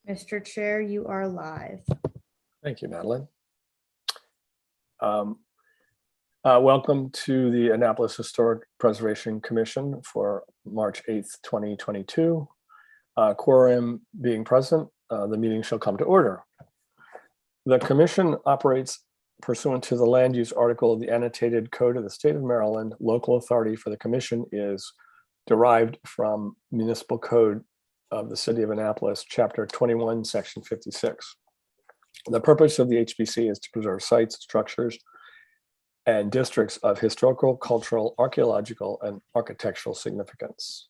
Mr. Chair, you are live. Thank you, Madeline. Welcome to the Annapolis Historic Preservation Commission for March 8th, 2022. Quorum being present, the meeting shall come to order. The commission operates pursuant to the land use article of the annotated code of the state of Maryland. Local authority for the commission is derived from municipal code of the city of Annapolis, chapter 21, section 56. The purpose of the HPC is to preserve sites, structures, and districts of historical, cultural, archaeological, and architectural significance.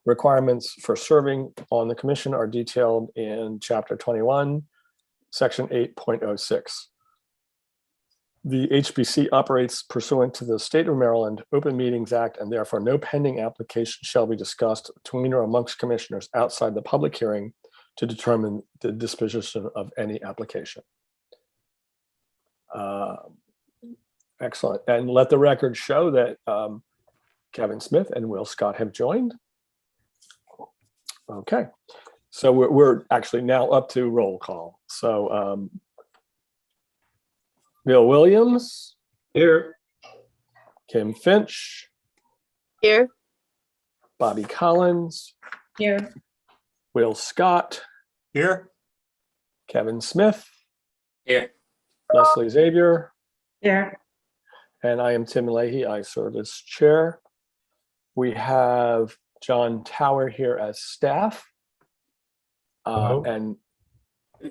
Requirements for serving on the commission are detailed in chapter 21, section 8.06. The HPC operates pursuant to the State of Maryland Open Meetings Act, and therefore no pending application shall be discussed between or amongst commissioners outside the public hearing to determine the disposition of any application. Excellent. And let the record show that Kevin Smith and Will Scott have joined. Okay, so we're actually now up to roll call. So Bill Williams. Here. Kim Finch. Here. Bobby Collins. Here. Will Scott. Here. Kevin Smith. Here. Leslie Xavier. Here. And I am Tim Leahy. I serve as chair. We have John Tower here as staff. And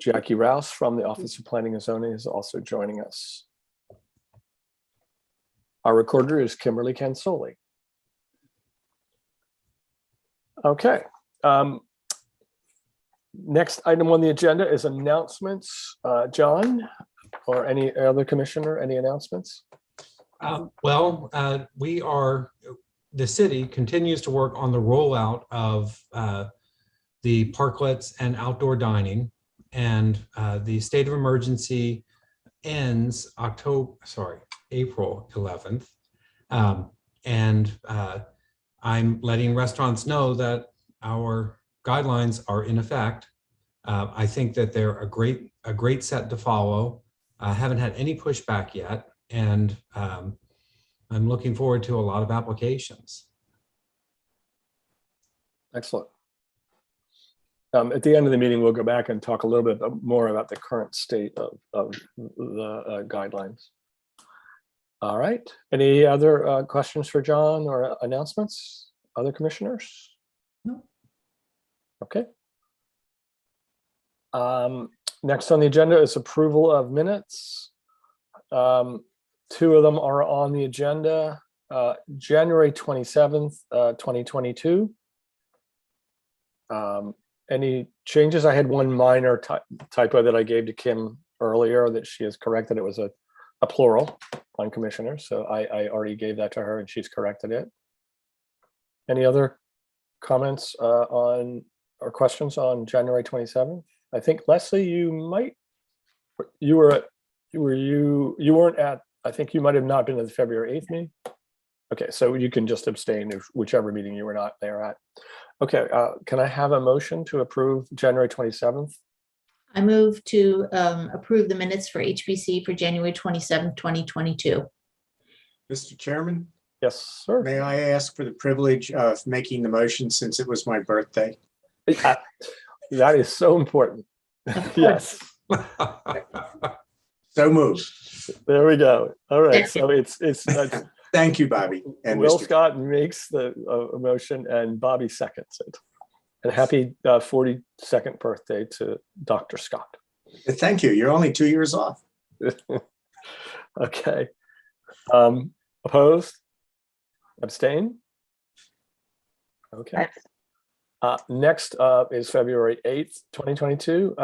Jackie Rouse from the Office of Planning and Zoning is also joining us. Our recorder is Kimberly Cansoli. Okay. Next item on the agenda is announcements. John, or any other commissioner, any announcements? The city continues to work on the rollout of the parklets and outdoor dining, and the state of emergency ends April 11th. I'm letting restaurants know that our guidelines are in effect. I think that they're a great set to follow. I haven't had any pushback yet, and I'm looking forward to a lot of applications. Excellent. At the end of the meeting, we'll go back and talk a little bit more about the current state of the guidelines. All right. Any other questions for John or announcements? Other commissioners? No. Okay. Next on the agenda is approval of minutes. Two of them are on the agenda. January 27th, 2022. Any changes? I had one minor typo that I gave to Kim earlier that she has corrected. It was a plural on commissioners. So I already gave that to her and she's corrected it. Any other comments on or questions on January 27th? I think Leslie, you weren't at, I think you might have not been at the February 8th meeting. Okay, so you can just abstain if whichever meeting you were not there at. Okay, can I have a motion to approve January 27th? I move to approve the minutes for HBC for January 27th, 2022. Mr. Chairman, Yes, sir. may I ask for the privilege of making the motion since it was my birthday? That is so important. Yes, So moved. there we go. All right, so it's Thank you, Bobby. And Will Mr. Scott makes the motion and Bobby seconds it. And happy 42nd birthday to Dr. Scott. Thank you. You're only 2 years off. Okay. Opposed? Abstain? Okay. Next up is February 8th, 2022.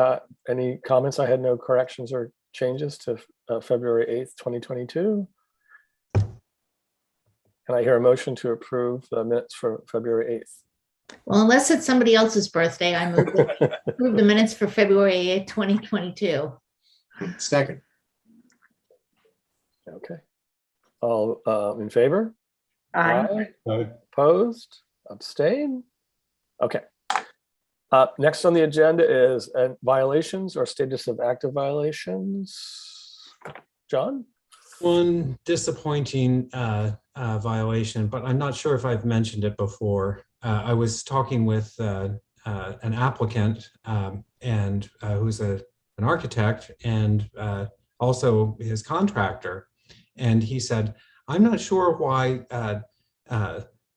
Any comments? I had no corrections or changes to February 8th, 2022. Can I hear a motion to approve the minutes for February 8th? Well, unless it's somebody else's birthday, I move to approve the minutes for February 8th, 2022. Second. Okay. All in favor? Aye. Opposed? Abstain? Okay. Next on the agenda is violations or status of active violations. John? One disappointing violation, but I'm not sure if I've mentioned it before. I was talking with an applicant and who's an architect and also his contractor. And he said, I'm not sure why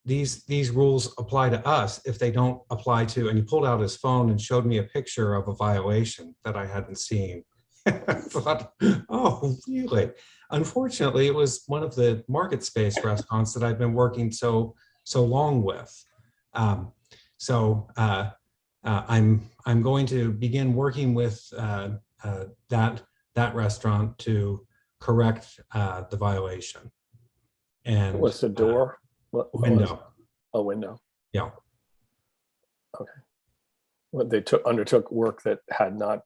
these rules apply to us if they don't apply to, and he pulled out his phone and showed me a picture of a violation that I hadn't seen. I thought, oh, really? Unfortunately, it was one of the market space restaurants that I've been working so long with. I'm going to begin working with that restaurant to correct the violation. And What's the door? What window? A window. Yeah. Okay. Well, they undertook work that had not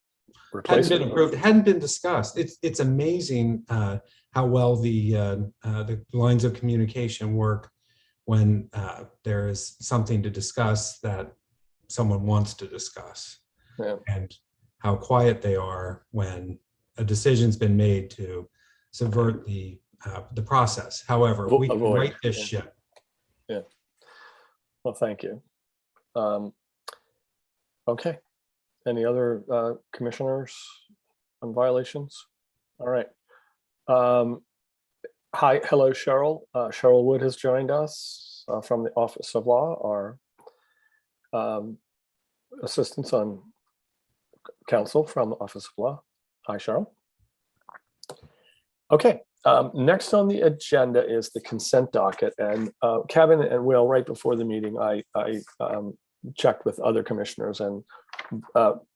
Hadn't been approved, hadn't been discussed. It's amazing how well the lines of communication work when there is something to discuss that someone wants to discuss, and how quiet they are when a decision's been made to subvert the process. However, we can right this ship. Yeah. Well, thank you. Okay. Any other commissioners on violations? All right. Hello, Cheryl. Cheryl Wood has joined us from the Office of Law, our assistants on counsel from the Office of Law. Hi, Cheryl. Okay. Next on the agenda is the consent docket, and Kevin and Will, right before the meeting, I checked with other commissioners, and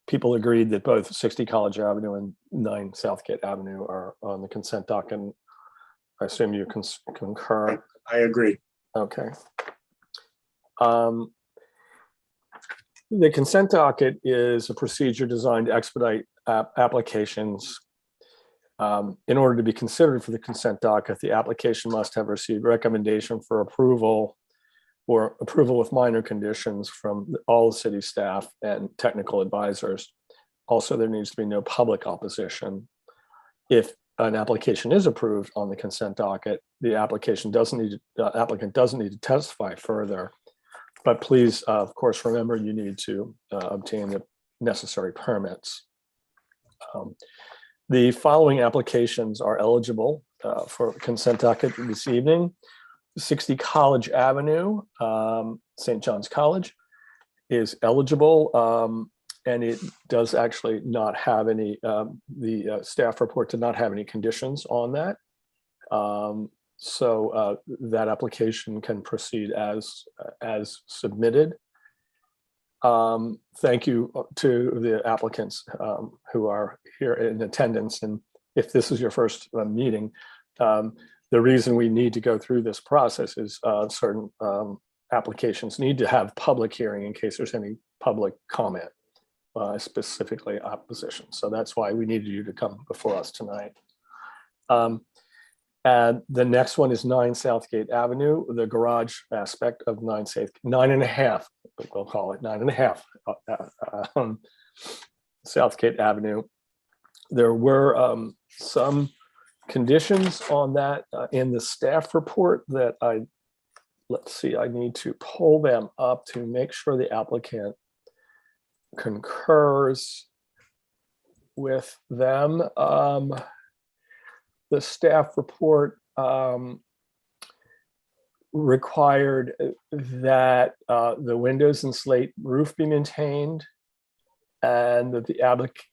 people agreed that both 60 College Avenue and 9 Southgate Avenue are on the consent docket. And I assume you concur. I agree. Okay. The consent docket is a procedure designed to expedite applications. In order to be considered for the consent docket, the application must have received recommendation for approval or approval with minor conditions from all the city staff and technical advisors. Also, there needs to be no public opposition. If an application is approved on the consent docket, the applicant doesn't need to testify further. But please, of course, remember you need to obtain the necessary permits. The following applications are eligible for consent docket this evening. 60 College Avenue, St. John's College is eligible, and it does actually not have any, the staff report did not have any conditions on that. So that application can proceed as submitted. Thank you to the applicants who are here in attendance. And if this is your first meeting, the reason we need to go through this process is certain applications need to have public hearing in case there's any public comment, specifically opposition. So that's why we needed you to come before us tonight. And the next one is 9 Southgate Avenue, the garage aspect of 9.5, we'll call it 9.5 Southgate Avenue. There were some conditions on that in the staff report that I need to pull them up to make sure the applicant concurs with them. The staff report required that the windows and slate roof be maintained, and that the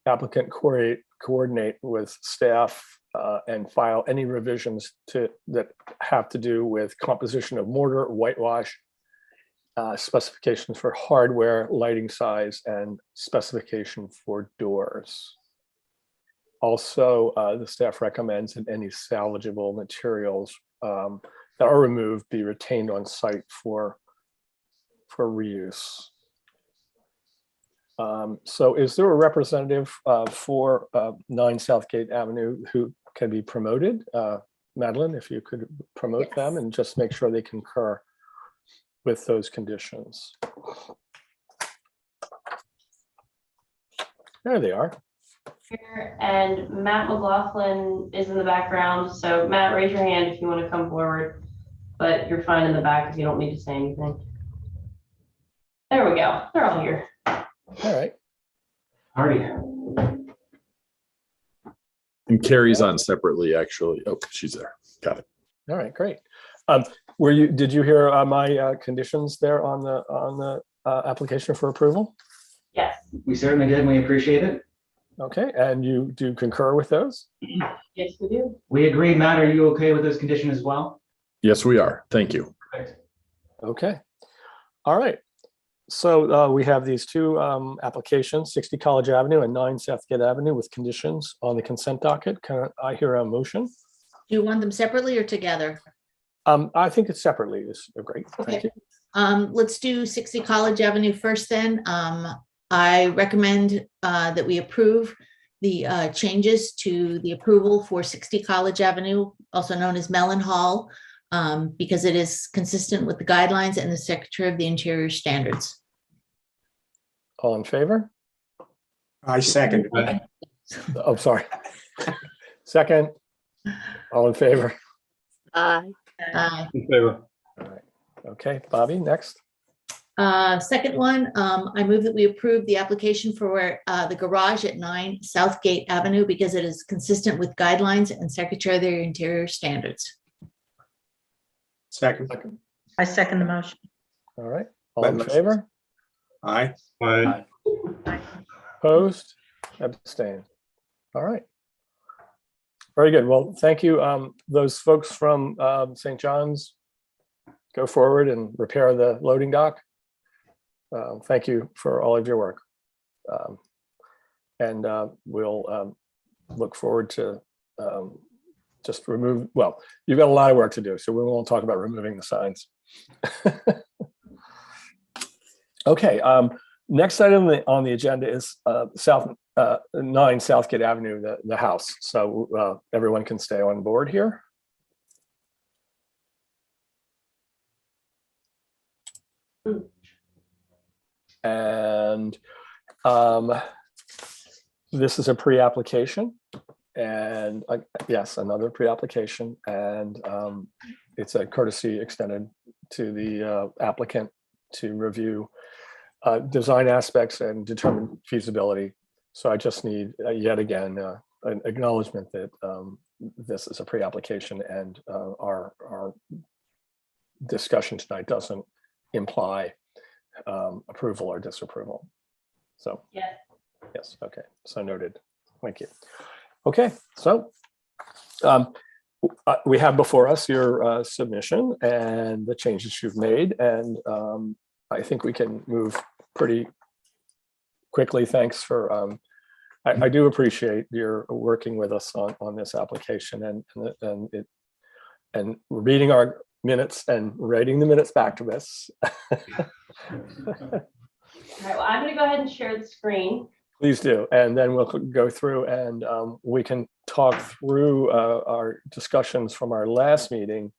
applicant coordinate with staff and file any revisions that have to do with composition of mortar, whitewash, specifications for hardware, lighting size, and specification for doors. Also, the staff recommends that any salvageable materials that are removed be retained on site for reuse. So is there a representative for 9 Southgate Avenue who can be promoted? Madeline, if you could promote them and just make sure they concur with those conditions. There they are. Here, and Matt McLaughlin is in the background. So Matt, raise your hand if you want to come forward, but you're fine in the back if you don't need to say anything. There we go. They're all here. All right. Howdy. And Carrie's on separately, actually. Oh, she's there. Got it. All right, great. Did you hear my conditions there on the application for approval? Yes. We certainly did, and we appreciate it. Okay, and you do concur with those? Yes, we do. We agree. Matt, are you okay with this condition as well? Yes, we are. Thank you. Okay. All right. So we have these two applications, 60 College Avenue and 9 Southgate Avenue with conditions on the consent docket. Can I hear a motion? Do you want them separately or together? I think it's separately is great. Thank you. Let's do 60 College Avenue first then. I recommend that we approve the changes to the approval for 60 College Avenue, also known as Mellon Hall, because it is consistent with the guidelines and the Secretary of the Interior standards. All in favor? I second. Oh, sorry. Second. All in favor? Aye. In favor. All right. Okay, Bobby, next. Second one, I move that we approve the application for the garage at 9 Southgate Avenue because it is consistent with guidelines and Secretary of the Interior standards. Second. I second the motion. All right. All in favor? Aye. Aye. Opposed? Abstained. All right. Very good. Well, thank you. Those folks from St. John's, go forward and repair the loading dock. Thank you for all of your work. And we'll look forward to just remove, well, you've got a lot of work to do, so we won't talk about removing the signs. Okay, next item on the agenda is 9 Southgate Avenue, the house. So everyone can stay on board here. And this is a pre-application, and yes, another pre-application, and it's a courtesy extended to the applicant to review design aspects and determine feasibility. So I just need yet again an acknowledgement that this is a pre-application, and our discussion tonight doesn't imply approval or disapproval. So Yes. yes, okay, so noted. Thank you. Okay, so we have before us your submission and the changes you've made, and I think we can move pretty quickly. Thanks for I do appreciate your working with us on this application and reading our minutes and writing the minutes back to us. All right, well, I'm going to go ahead and share the screen. Please do, and then we'll go through and we can talk through our discussions from our last meeting,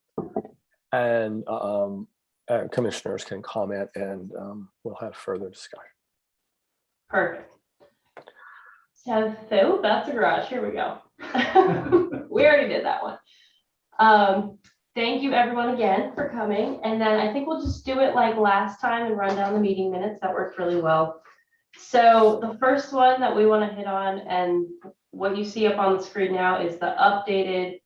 and commissioners can comment, and we'll have further discussion. Perfect. So that's a garage. Here we go. We already did that one. Thank you everyone again for coming. And then I think we'll just do it like last time and run down the meeting minutes. That worked really well. So the first one that we want to hit on, and what you see up on the screen now, is the updated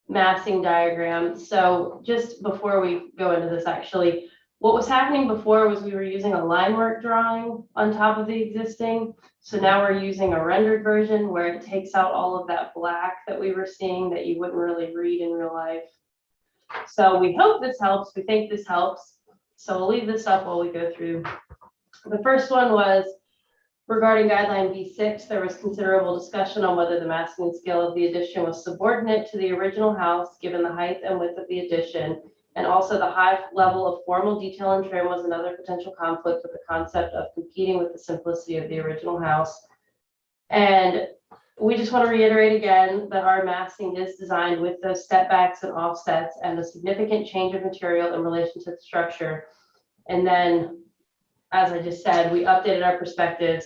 massing diagram. So just before we go into this, actually, what was happening before was we were using a line work drawing on top of the existing. So now we're using a rendered version where it takes out all of that black that we were seeing that you wouldn't really read in real life. So we hope this helps. We think this helps. So we'll leave this up while we go through. The first one was regarding guideline B6. There was considerable discussion on whether the massing and scale of the addition was subordinate to the original house, given the height and width of the addition. And also the high level of formal detail and trim was another potential conflict with the concept of competing with the simplicity of the original house. And we just want to reiterate again that our massing is designed with those step backs and offsets and a significant change of material in relation to the structure. And then, as I just said, we updated our perspectives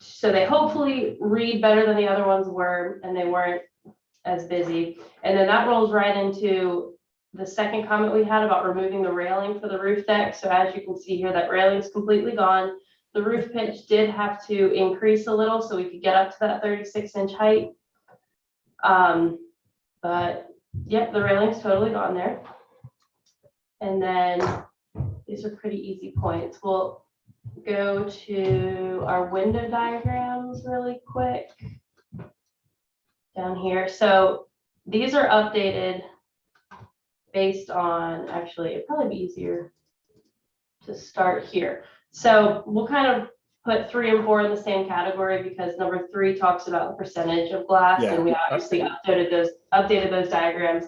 So they hopefully read better than the other ones were, and they weren't as busy. And then that rolls right into the second comment we had about removing the railing for the roof deck. So as you can see here, that railing is completely gone. The roof pitch did have to increase a little so we could get up to that 36-inch height. But yep, the railing's totally gone there. And then these are pretty easy points. We'll go to our window diagrams really quick down here. So these are updated based on, actually, it'd probably be easier to start here. So we'll kind of put 3 and 4 in the same category because number 3 talks about the percentage of glass, Yeah. and we obviously updated those diagrams.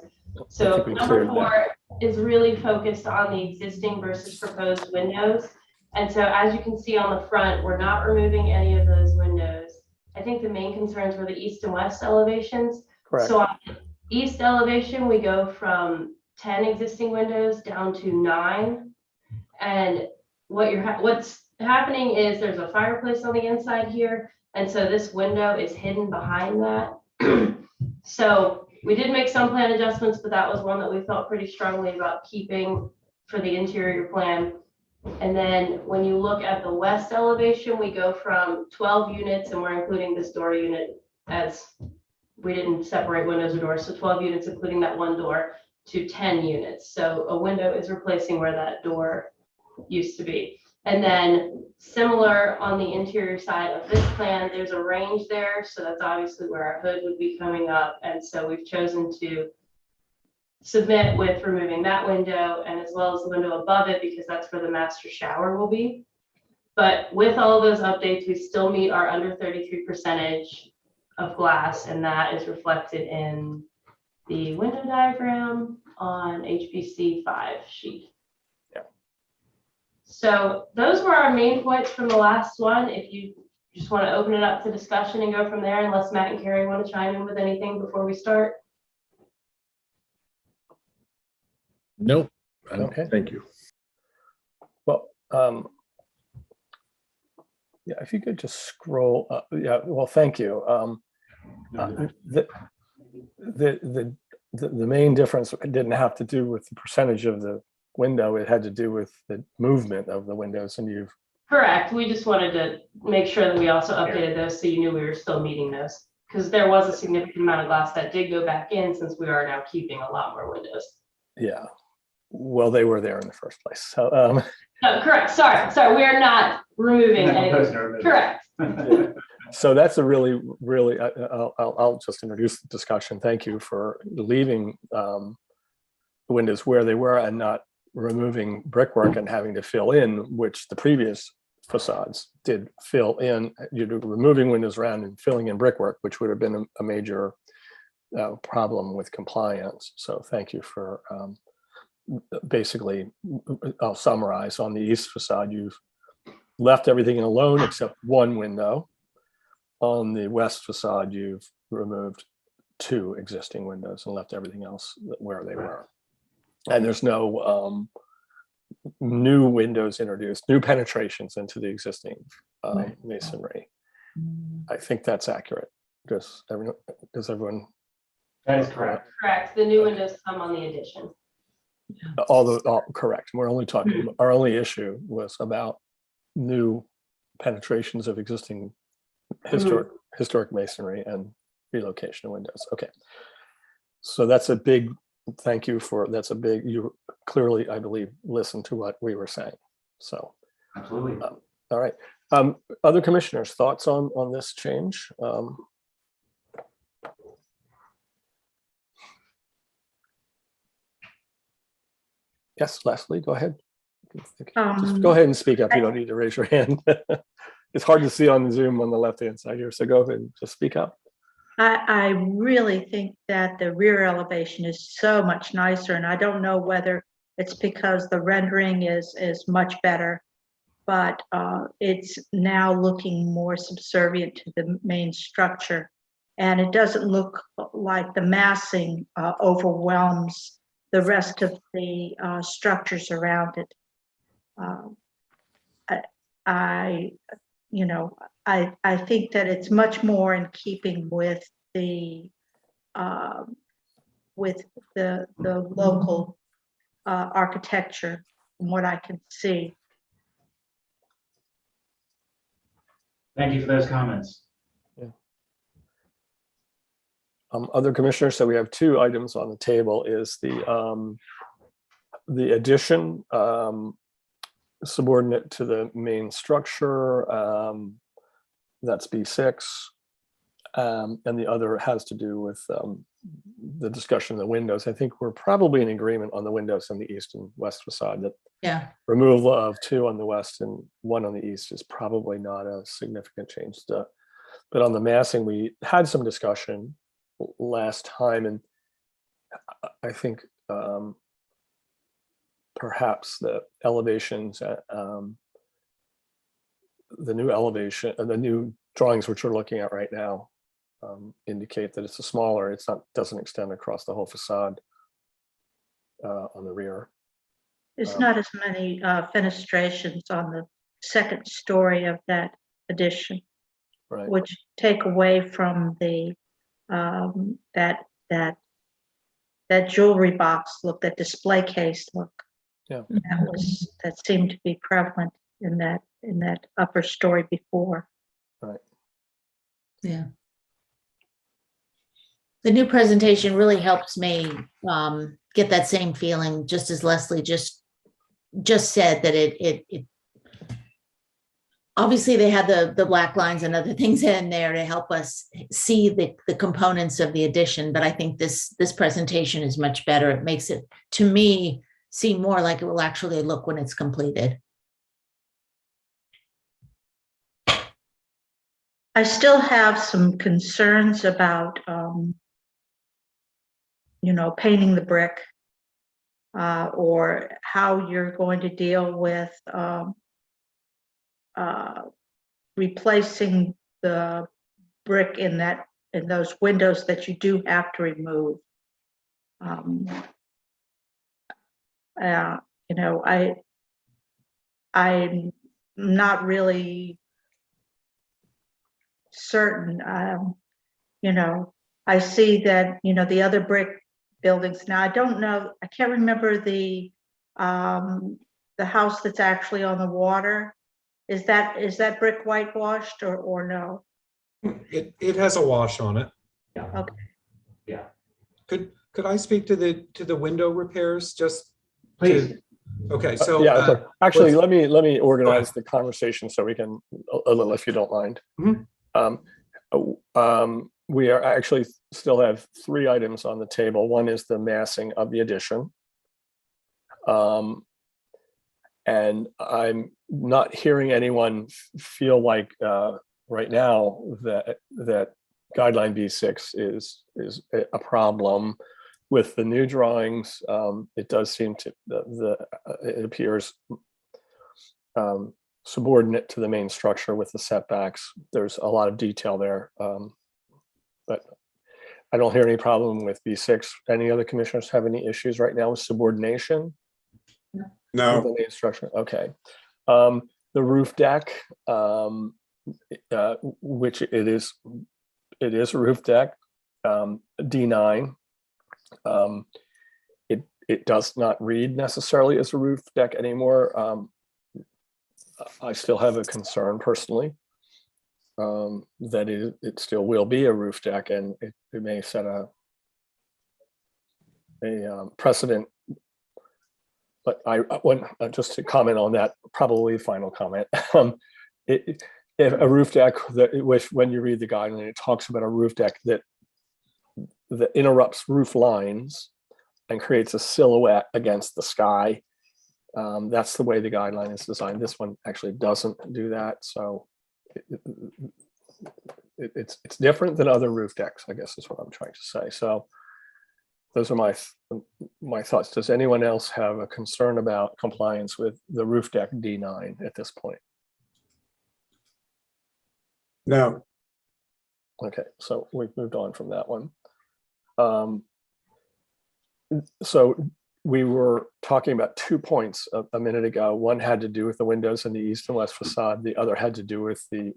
So think we number cleared 4 is really focused on the existing versus proposed windows. And so as you can see on the front, we're not removing any of those windows. I think the main concerns were the east and west elevations. Correct. So on the east elevation, we go from 10 existing windows down to 9. And what's happening is there's a fireplace on the inside here. And so this window is hidden behind that. So we did make some plan adjustments, but that was one that we felt pretty strongly about keeping for the interior plan. And then when you look at the west elevation, we go from 12 units, and we're including this door unit as we didn't separate windows or doors. So 12 units, including that one door, to 10 units. So a window is replacing where that door used to be. And then similar on the interior side of this plan, there's a range there. So that's obviously where our hood would be coming up. And so we've chosen to submit with removing that window and as well as the window above it, because that's where the master shower will be. But with all of those updates, we still meet our under 33% of glass, and that is reflected in the window diagram on HPC 5 sheet. Yeah. So those were our main points from the last one. If you just want to open it up to discussion and go from there, unless Matt and Carrie want to chime in with anything before we start. Nope. Okay. Thank you. Well, yeah, if you could just scroll up. Yeah, well, thank you. The main difference didn't have to do with the percentage of the window. It had to do with the movement of the windows, and you've. Correct. We just wanted to make sure that we also updated those so you knew we were still meeting those, because there was a significant amount of glass that did go back in since we are now keeping a lot more windows. Yeah. Well, they were there in the first place. So, No, correct. Sorry. We are not removing anything. Correct. So that's a really, I'll just introduce the discussion. Thank you for leaving the windows where they were and not removing brickwork and having to fill in, which the previous facades did fill in. You're removing windows around and filling in brickwork, which would have been a major problem with compliance. So thank you for basically, I'll summarize. On the east facade, you've left everything alone except one window. On the west facade, you've removed 2 existing windows and left everything else where they were. And there's no new windows introduced, new penetrations into the existing masonry. I think that's accurate. Does everyone? That is correct. Correct. The new windows come on the addition. Correct. We're only talking, our only issue was about new penetrations of existing historic masonry and relocation of windows. Okay. So that's a big, thank you for, you clearly, I believe, listened to what we were saying. So. Absolutely. All right. Other commissioners, thoughts on this change? Yes, Leslie, go ahead. Just go ahead and speak up. You don't need to raise your hand. It's hard to see on the Zoom on the left-hand side here, so go ahead and just speak up. I really think that the rear elevation is so much nicer, and I don't know whether it's because the rendering is much better, but it's now looking more subservient to the main structure, and it doesn't look like the massing overwhelms the rest of the structures around it. I think that it's much more in keeping with the local architecture from what I can see. Thank you for those comments. Other commissioners, so we have two items on the table, is the addition subordinate to the main structure, that's B6. And the other has to do with the discussion of the windows. I think we're probably in agreement on the windows on the east and west facade, that Yeah, removal of 2 on the west and 1 on the east is probably not a significant change. But on the massing, we had some discussion last time, and I think perhaps the elevations, the new elevation, the new drawings which we're looking at right now indicate that it's a smaller, it's not, doesn't extend across the whole facade on the rear. There's not as many fenestrations on the second story of that addition, Right. which take away from the that jewelry box look, that display case look. Yeah. That seemed to be prevalent in that upper story before. Right. yeah. The new presentation really helps me get that same feeling, just as Leslie just said, that it obviously they had the black lines and other things in there to help us see the components of the addition. But I think this presentation is much better. It makes it, to me, seem more like it will actually look when it's completed. I still have some concerns about, painting the brick, or how you're going to deal with replacing the brick in those windows that you do have to remove. I'm not really certain. I see that, the other brick buildings. Now, I don't know, I can't remember the house that's actually on the water. Is that brick whitewashed or no? It has a wash on it. Yeah. Okay. Yeah. Could I speak to the window repairs just? Please. Okay, so Yeah, but actually, let's- let me organize the conversation so we can, a little, if you don't mind. We are actually still have 3 items on the table. One is the massing of the addition. And I'm not hearing anyone feel like right now that guideline B6 is a problem. With the new drawings, it does seem to, it appears subordinate to the main structure with the setbacks. There's a lot of detail there, but I don't hear any problem with B6. Any other commissioners have any issues right now with subordination? No, Of the main structure, okay. The roof deck, which it is a roof deck, D9. It does not read necessarily as a roof deck anymore. I still have a concern personally that it still will be a roof deck, and it may set a precedent. But I want just to comment on that, probably final comment. If a roof deck, when you read the guideline, it talks about a roof deck that interrupts roof lines and creates a silhouette against the sky. That's the way the guideline is designed. This one actually doesn't do that. So it's different than other roof decks, I guess is what I'm trying to say. So those are my thoughts. Does anyone else have a concern about compliance with the roof deck D9 at this point? no, Okay, so we've moved on from that one. So we were talking about 2 points a minute ago. One had to do with the windows in the east and west facade. The other had to do with the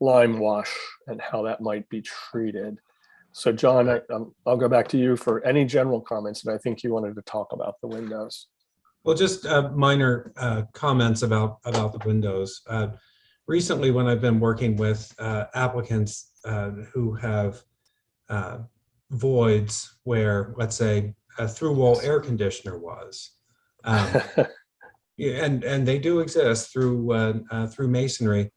lime wash and how that might be treated. So John, I'll go back to you for any general comments, and I think you wanted to talk about the windows. Well, just minor comments about the windows. Recently, when I've been working with applicants who have voids where, let's say, a through-wall air conditioner was, and they do exist through masonry.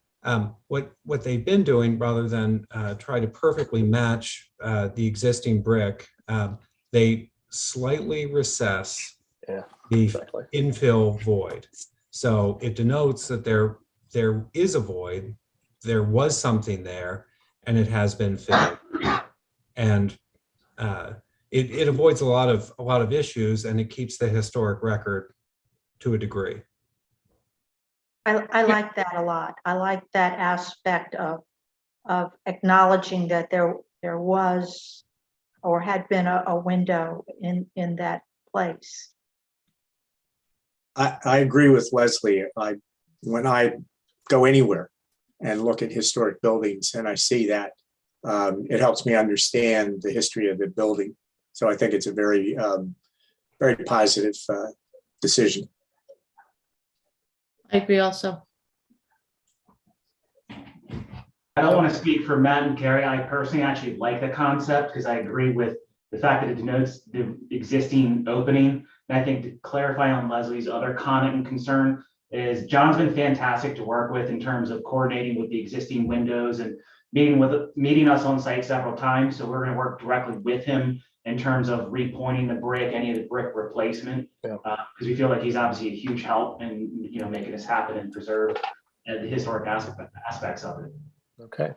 What they've been doing, rather than try to perfectly match the existing brick, they slightly recess the infill void. So it denotes that there is a void, there was something there, and it has been filled. And it avoids a lot of issues, and it keeps the historic record to a degree. I like that a lot. I like that aspect of acknowledging that there was or had been a window in that place. I agree with Leslie. When I go anywhere and look at historic buildings and I see that, it helps me understand the history of the building. So I think it's a very, very positive decision. I agree also. I don't want to speak for Matt and Carrie. I personally actually like the concept because I agree with the fact that it denotes the existing opening. And I think to clarify on Leslie's other comment and concern is John's been fantastic to work with in terms of coordinating with the existing windows and meeting us on site several times. So we're going to work directly with him in terms of repointing the brick, any of the brick replacement, because we feel like he's obviously a huge help in making this happen and preserve the historic aspects of it. Okay.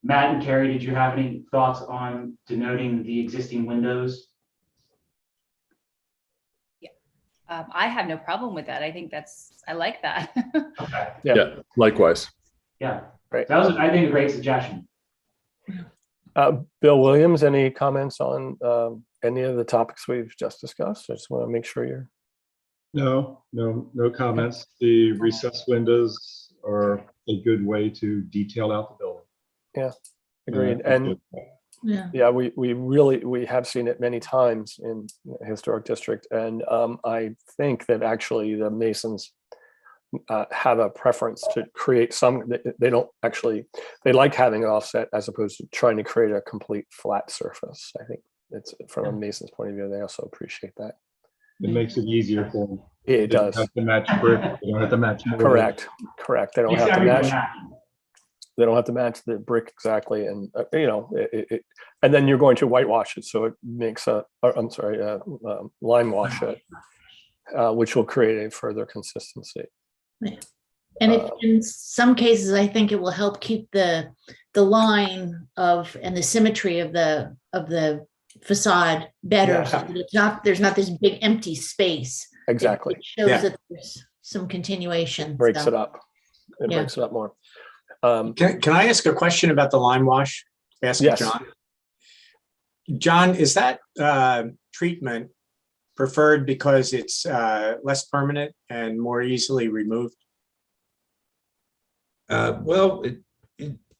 Matt and Carrie, did you have any thoughts on denoting the existing windows? I have no problem with that. I think I like that. Okay. Yeah, likewise. Yeah. Right. That was, I think, a great suggestion. Bill Williams, any comments on any of the topics we've just discussed? I just want to make sure you're. No comments. The recessed windows are a good way to detail out the building. Yeah, agreed. And yeah, we have seen it many times in the historic district. And I think that actually the Masons have a preference to create some, they like having an offset as opposed to trying to create a complete flat surface. I think it's from a Mason's point of view, they also appreciate that. It makes it easier for them. It does. They don't have to match brick. They don't have to match mortar. Correct. They don't have to match. They don't have to match the brick exactly, and and then you're going to whitewash it, so it makes lime wash it, which will create a further consistency. Yeah. And in some cases, I think it will help keep the line and the symmetry of the facade better. So that it's there's not this big empty space. Exactly. It shows that there's some continuation. Breaks it up. It breaks it up more. Can I ask a question about the lime wash? Ask yes. John. John, is that treatment preferred because it's less permanent and more easily removed? Well,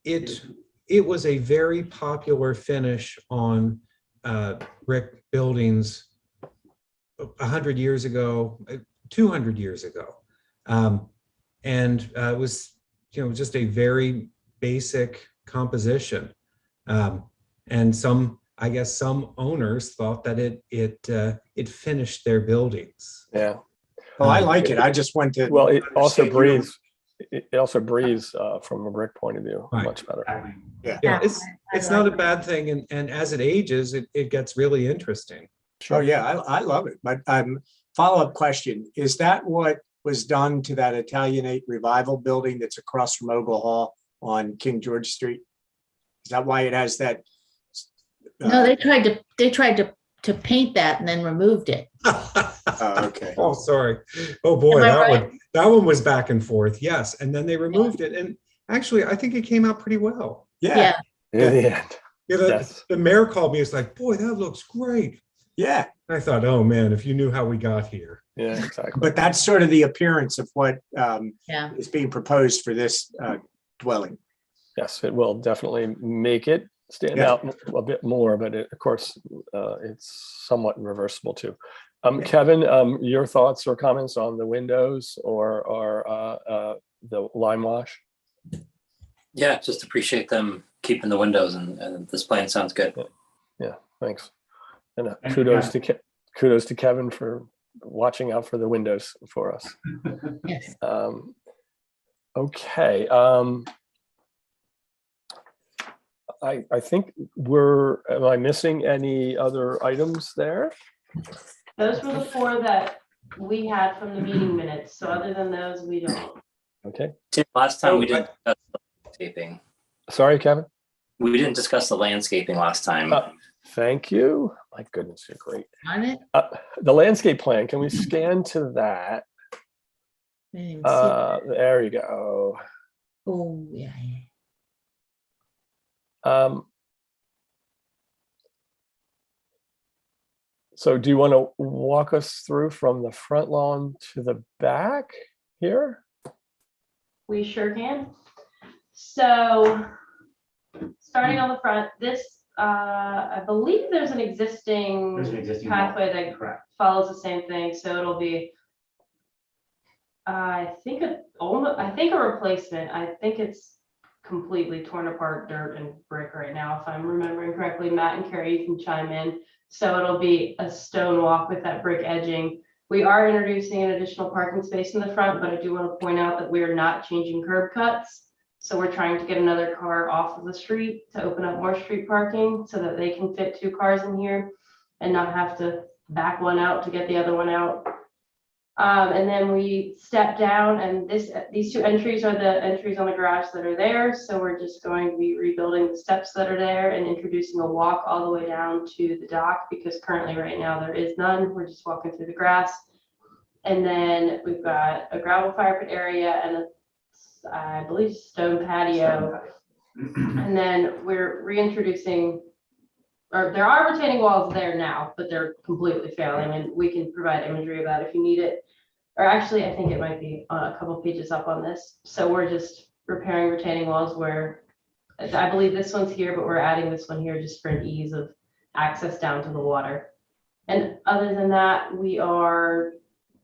it was a very popular finish on brick buildings 100 years ago, 200 years ago, and it was just a very basic composition, and I guess some owners thought that it finished their buildings. Yeah. Well, I like it. I just went to. Well, it also breathes. It also breathes from a brick point of view much better. Yeah, it's not a bad thing, and as it ages, it gets really interesting. Oh yeah, I love it. But follow-up question: is that what was done to that Italianate Revival building that's across from Ogle Hall on King George Street? Is that why it has that? No, they tried to paint that and then removed it. Okay. Oh, sorry. Oh boy, Right? that one was back and forth. Yes, and then they removed it, and actually, I think it came out pretty well. Yeah. In the end. The mayor called me. It's like, boy, that looks great. Yeah. I thought, oh man, if you knew how we got here. Yeah, exactly. But that's sort of the appearance of what Yeah. is being proposed for this dwelling. Yes, it will definitely make it stand Yeah. out a bit more, but of course, it's somewhat reversible too. Kevin, your thoughts or comments on the windows or the lime wash? Yeah, just appreciate them keeping the windows, and this plan sounds good. Yeah, thanks. And Thank kudos you, to Kevin for watching out for the windows for us. Yes. Okay. I think am I missing any other items there? Those were the 4 that we had from the meeting minutes. So other than those, we don't. Okay. Tim, last time we Oh, didn't discuss the landscaping. Sorry, Kevin. We didn't discuss the landscaping last time. Thank you. My goodness, you're great. On it. The landscape plan, can we scan to that? Didn't even see it. There you go. Oh, yeah. So do you want to walk us through from the front lawn to the back here? We sure can. So starting on the front, this, I believe there's an existing There's an existing pathway that Correct. follows the same thing. So it'll be, I think a replacement. I think it's completely torn apart dirt and brick right now, if I'm remembering correctly. Matt and Carrie, you can chime in. So it'll be a stone walk with that brick edging. We are introducing an additional parking space in the front, but I do want to point out that we are not changing curb cuts. So we're trying to get another car off of the street to open up more street parking so that they can fit 2 cars in here and not have to back one out to get the other one out. And then we step down, and these 2 entries are the entries on the garage that are there. So we're just going to be rebuilding the steps that are there and introducing a walk all the way down to the dock, because currently right now there is none. We're just walking through the grass. And then we've got a gravel fire pit area and I believe stone patio. And then we're reintroducing, or there are retaining walls there now, but they're completely failing, and we can provide imagery of that if you need it. Or actually, I think it might be a couple pages up on this. So we're just repairing retaining walls where I believe this one's here, but we're adding this one here just for an ease of access down to the water. And other than that, we are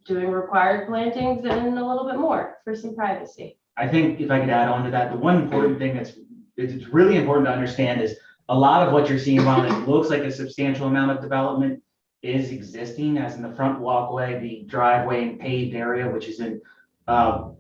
doing required plantings and a little bit more for some privacy. I think if I could add on to that, the one important thing it's really important to understand is a lot of what you're seeing, while it looks like a substantial amount of development, is existing, as in the front walkway, the driveway and paved area, which is in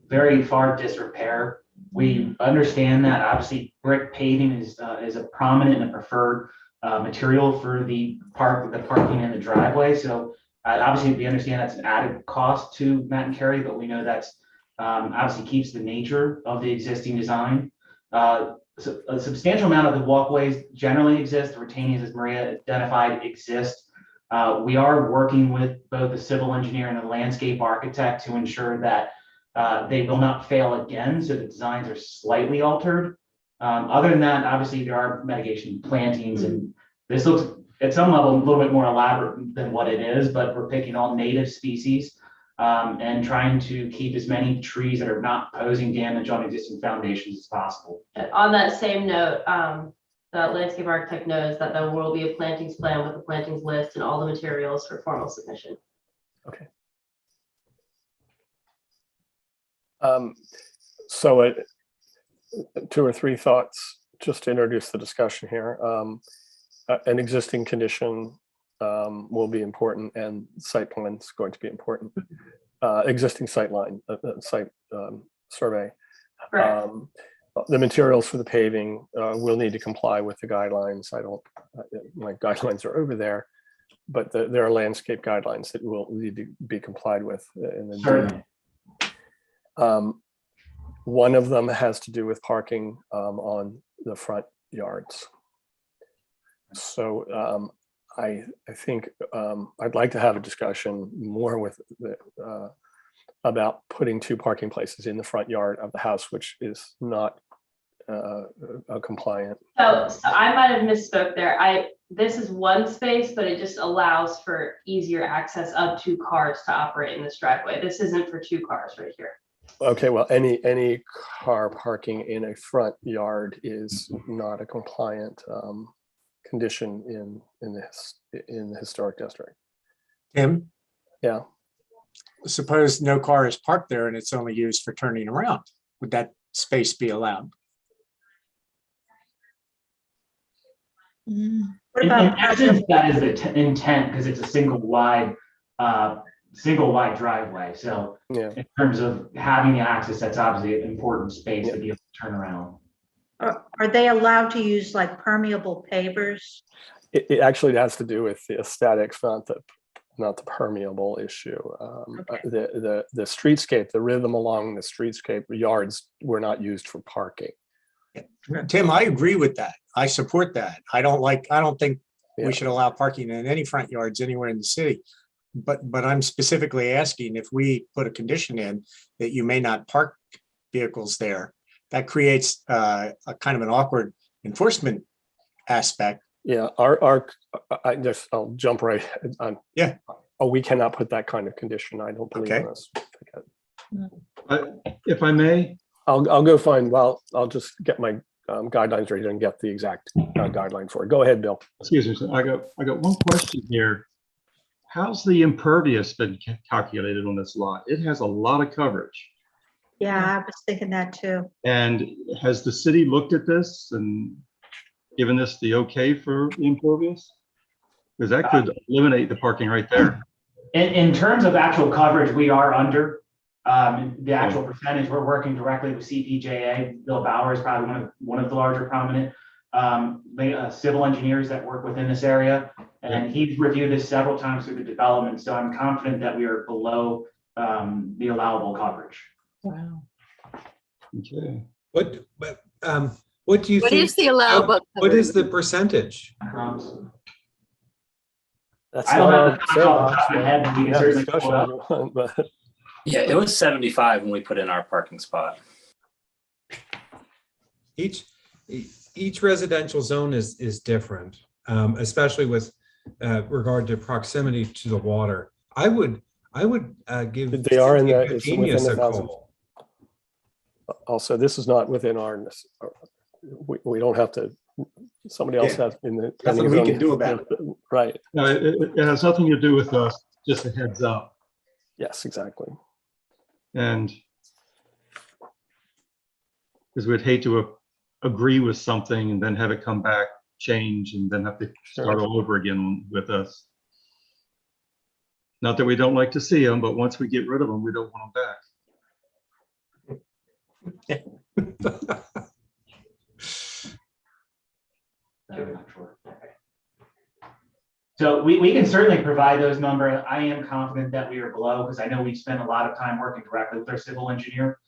very far disrepair. We understand that obviously brick paving is a prominent and a preferred material for the parking in the driveway. So obviously we understand that's an added cost to Matt and Carrie, but we know that's obviously keeps the nature of the existing design. So a substantial amount of the walkways generally exist. The retainings, as Maria identified, exist. We are working with both the civil engineer and the landscape architect to ensure that they will not fail again. So the designs are slightly altered. Other than that, obviously there are mitigation plantings, and this looks at some level a little bit more elaborate than what it is, but we're picking all native species and trying to keep as many trees that are not posing damage on existing foundations as possible. On that same note, the landscape architect knows that there will be a plantings plan with a plantings list and all the materials for formal submission. Okay. So 2 or 3 thoughts just to introduce the discussion here. An existing condition will be important, and site plan is going to be important. Existing site line, site survey. Correct. The materials for the paving will need to comply with the guidelines. My guidelines are over there, but there are landscape guidelines that will need to be complied with in the Sure. One of them has to do with parking on the front yards. So I think I'd like to have a discussion more with about putting 2 parking places in the front yard of the house, which is not compliant. So I might have misspoke there. this is one space, but it just allows for easier access of 2 cars to operate in this driveway. This isn't for 2 cars right here. Okay, well, any car parking in a front yard is not a compliant condition in the historic district. Tim, Yeah. suppose no car is parked there and it's only used for turning around. Would that space be allowed? What In about essence, that is the intent, because it's a single wide driveway. So Yeah. in terms of having the access, that's obviously an important space to be able to turn around. Are they allowed to use like permeable pavers? It actually has to do with the aesthetics, not the permeable issue. Okay. The streetscape, the rhythm along the streetscape yards were not used for parking. Tim, I agree with that. I support that. I don't think Yeah. we should allow parking in any front yards anywhere in the city. But I'm specifically asking if we put a condition in that you may not park vehicles there, that creates a kind of an awkward enforcement aspect. Yeah, I'll jump right on. Yeah. Oh, we cannot put that kind of condition. I don't believe in Okay. this. If I may, I'll go find, well, I'll just get my guidelines ready and get the exact guideline for it. Go ahead, Bill. excuse me, I got one question here. How's the impervious been calculated on this lot? It has a lot of coverage. Yeah, I was thinking that too. And has the city looked at this and given this the okay for the impervious? Because that could eliminate the parking right there. In terms of actual coverage, we are under the actual percentage. We're working directly with CPJA. Bill Bauer is probably one of the larger prominent civil engineers that work within this area. And he's reviewed this several times through the development. So I'm confident that we are below the allowable coverage. Wow. Okay. What do you What think? is the allowable? What is the percentage? That's I don't not have the top of my head, but we can certainly pull it up. discussion, but Yeah, it was 75 when we put in our parking spot. Each residential zone is different, especially with regard to proximity to the water. I would give. They are in the- Cynthia it's Genius within a the 1,000. call. also, this is not within our, we don't have to, somebody else Yeah. has in the. Nothing we can do about it. Right, No, it has nothing to do with us, just a heads up. yes, exactly. And because we'd hate to agree with something and then have it come back, change, and then have to start all over again with us. Not that we don't like to see them, but once we get rid of them, we don't want them back. So we can certainly provide those numbers. I am confident that we are below, because I know we've spent a lot of time working directly with our civil engineer.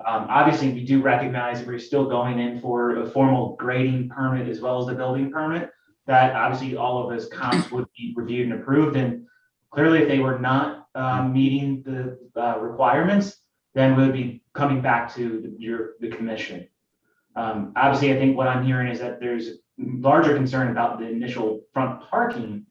Obviously, we do recognize we're still going in for a formal grading permit as well as the building permit, that obviously all of those comps would be reviewed and approved. And clearly, if they were not meeting the requirements, then we would be coming back to the commission. Obviously, I think what I'm hearing is that there's larger concern about the initial front parking.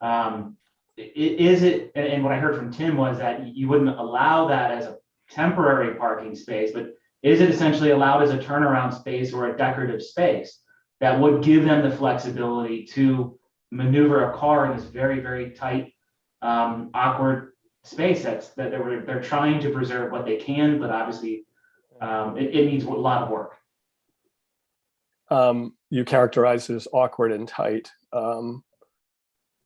And what I heard from Tim was that you wouldn't allow that as a temporary parking space, but is it essentially allowed as a turnaround space or a decorative space that would give them the flexibility to maneuver a car in this very, very tight, awkward space that they're trying to preserve what they can, but obviously it needs a lot of work. You characterize it as awkward and tight.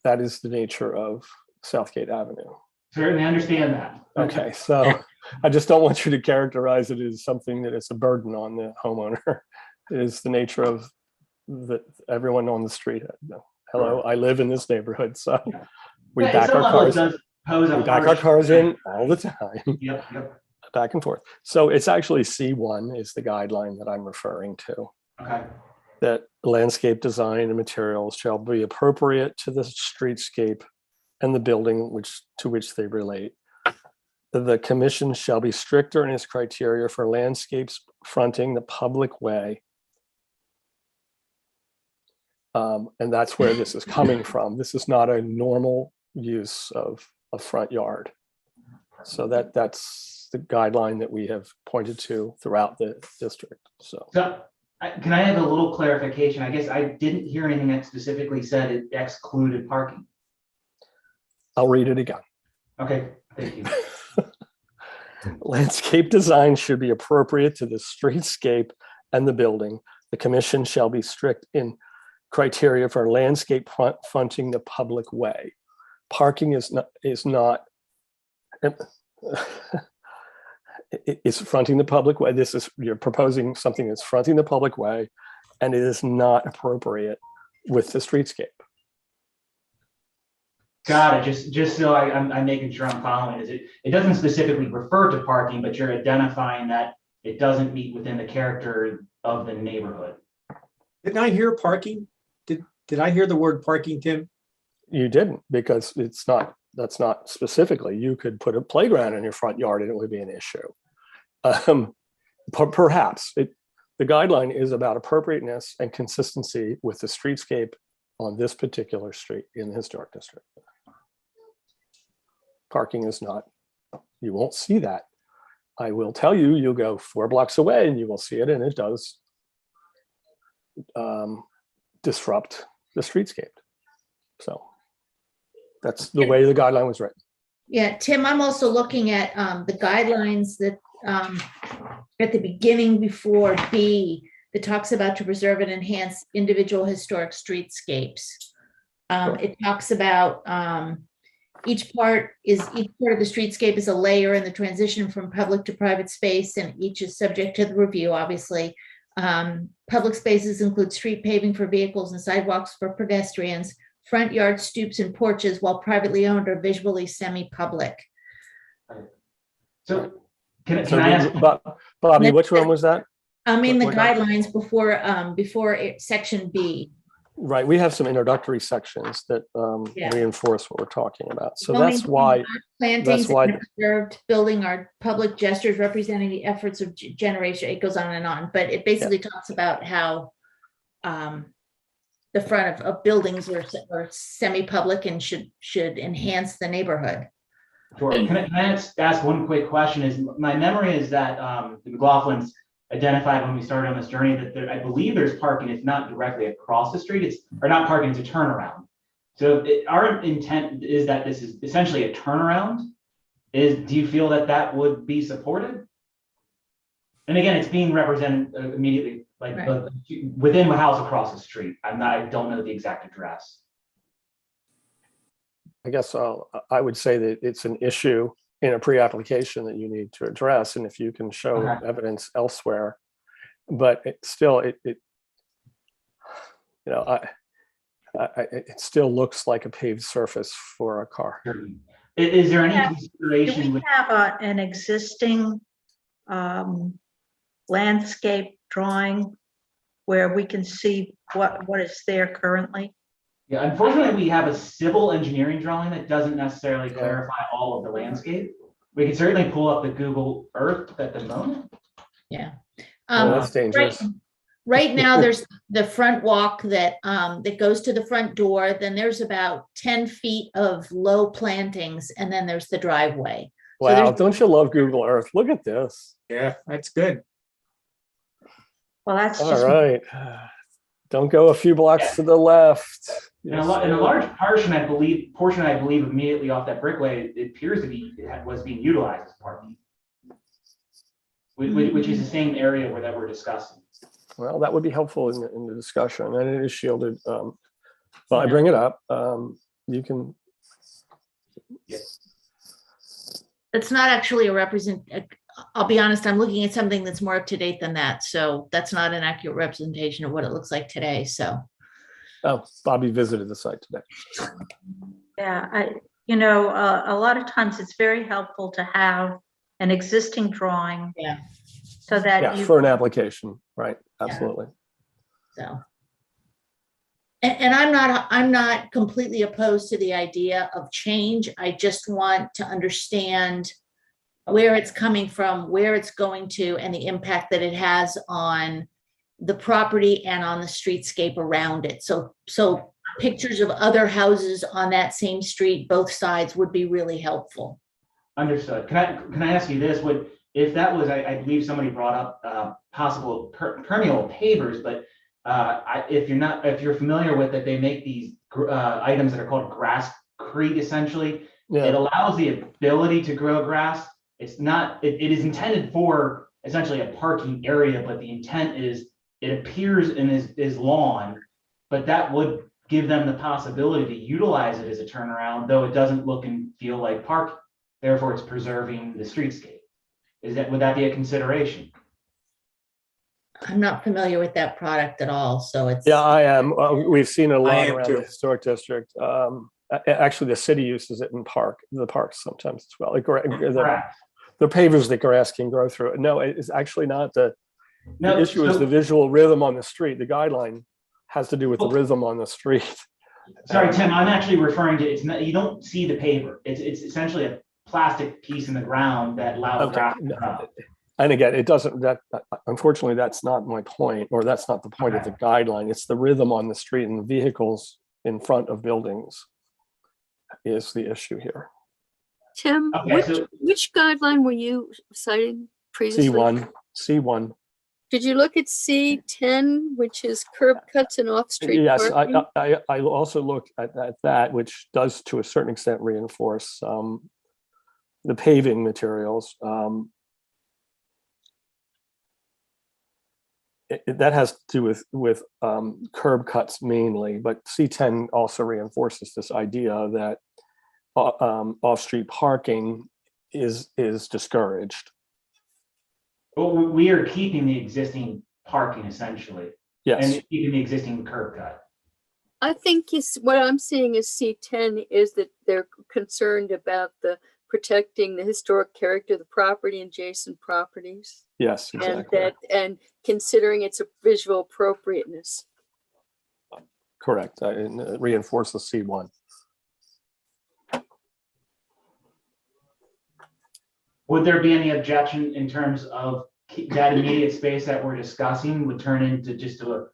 That is the nature of Southgate Avenue. Certainly understand that. Okay, so I just don't want you to characterize it as something that is a burden on the homeowner. It is the nature of everyone on the street. Hello, I live in this neighborhood, so we back our cars. We back our cars in all the time. Yep. Back and forth. So it's actually C1 is the guideline that I'm referring to. Okay. That landscape design and materials shall be appropriate to the streetscape and the building to which they relate. The commission shall be stricter in its criteria for landscapes fronting the public way. And that's where this is coming from. This is not a normal use of a front yard. So that's the guideline that we have pointed to throughout the district. So Can I have a little clarification? I guess I didn't hear anything that specifically said it excluded parking. I'll read it again. Okay, thank you. Landscape design should be appropriate to the streetscape and the building. The commission shall be strict in criteria for landscape fronting the public way. Parking is not it's fronting the public way. You're proposing something that's fronting the public way, and it is not appropriate with the streetscape. Got it. Just so I'm making sure I'm following. It doesn't specifically refer to parking, but you're identifying that it doesn't meet within the character of the neighborhood. Didn't I hear parking? Did I hear the word parking, Tim? You didn't, because that's not specifically. You could put a playground in your front yard and it would be an issue. Perhaps the guideline is about appropriateness and consistency with the streetscape on this particular street in the historic district. Parking is not, you won't see that. I will tell you, you'll go 4 blocks away and you will see it, and it does disrupt the streetscape. So that's the way the guideline was written. Yeah, Tim, I'm also looking at the guidelines that at the beginning before B, that talks about to preserve and enhance individual historic streetscapes. It talks about each part of the streetscape is a layer in the transition from public to private space, and each is subject to the review, obviously. Public spaces include street paving for vehicles and sidewalks for pedestrians, front yard stoops and porches, while privately owned are visually semi-public. So can I ask? Bobby, which one was that? I mean, the What guidelines before section B. Right, we have some introductory sections that Yeah. reinforce what we're talking about. So Well, that's why, Plantings why- and preserved building are public gestures representing the efforts of generation. It goes on and on, but it basically talks about how the front of buildings are semi-public and should enhance the neighborhood. Sure. Can I ask one quick question? My memory is that the McLaughlin's identified when we started on this journey that I believe there's parking. It's not directly across the street. Or not parking. It's a turnaround. So our intent is that this is essentially a turnaround. Do you feel that would be supported? And again, it's being represented immediately, like Right. Within the house across the street. I don't know the exact address. I guess I would say that it's an issue in a pre-application that you need to address, and if you can show evidence elsewhere, but it still it still looks like a paved surface for a car. Is there any Do consideration? we have an existing landscape drawing where we can see what is there currently? Yeah, unfortunately, we have a civil engineering drawing that doesn't necessarily clarify all of the landscape. We can certainly pull up the Google Earth at the moment. Yeah. That's dangerous. Right now, there's the front walk that goes to the front door. Then there's about 10 feet of low plantings, and then there's the driveway. So Wow, don't you love Google Earth? Look at this. Yeah, that's good. Well, that's All just, right. Don't go a few blocks to the left. And a large portion, I believe, immediately off that brickway, it appears to be was being utilized as parking, which is the same area that we're discussing. Well, that would be helpful in the discussion, and it is shielded. Well, I bring it up. You can. it's not actually I'll be honest, I'm looking at something that's more up to date than that. So that's not an accurate representation of what it looks like today. So. Oh, Bobby visited the site today. yeah, a lot of times it's very helpful to have an existing drawing. Yeah. So that Yeah, you. for an application, right? Absolutely. So. And I'm not completely opposed to the idea of change. I just want to understand where it's coming from, where it's going to, and the impact that it has on the property and on the streetscape around it. So pictures of other houses on that same street, both sides, would be really helpful. Understood. Can I ask you this? If that was, I believe somebody brought up possible permeable pavers, but if you're familiar with it, they make these items that are called grasscrete essentially. Yeah. It allows the ability to grow grass. It's not, it is intended for essentially a parking area, but the intent is it appears in his lawn, but that would give them the possibility to utilize it as a turnaround, though it doesn't look and feel like parking. Therefore, it's preserving the streetscape. Would that be a consideration? I'm not familiar with that product at all, so it's. Yeah, I am. We've seen a lot am around too. the historic district. Actually, the city uses it in the parks sometimes as well. Correct. The pavers that grass can grow through. No, it's actually not the issue is so- the visual rhythm on the street. The guideline has to do with the rhythm on the street. Sorry, Tim, I'm actually referring to, it's not, you don't see the paver. It's essentially a plastic piece in the ground that allows Okay. grass to grow. And again, it doesn't, unfortunately, that's not my point, or that's not the point of the guideline. It's the rhythm on the street and the vehicles in front of buildings is the issue here. Tim, Okay, which guideline were you citing previously? C1. Did you look at C10, which is curb cuts and off-street Yes, parking? I also looked at that, which does to a certain extent reinforce the paving materials. That has to do with curb cuts mainly, but C10 also reinforces this idea that off-street parking is discouraged. But we are keeping the existing parking essentially. Yes. And keeping the existing curb cut. I think what I'm seeing is C10 is that they're concerned about the protecting the historic character of the property and adjacent properties. Yes, exactly. And considering its visual appropriateness. Correct. It reinforces C1. Would there be any objection in terms of that immediate space that we're discussing would turn into just a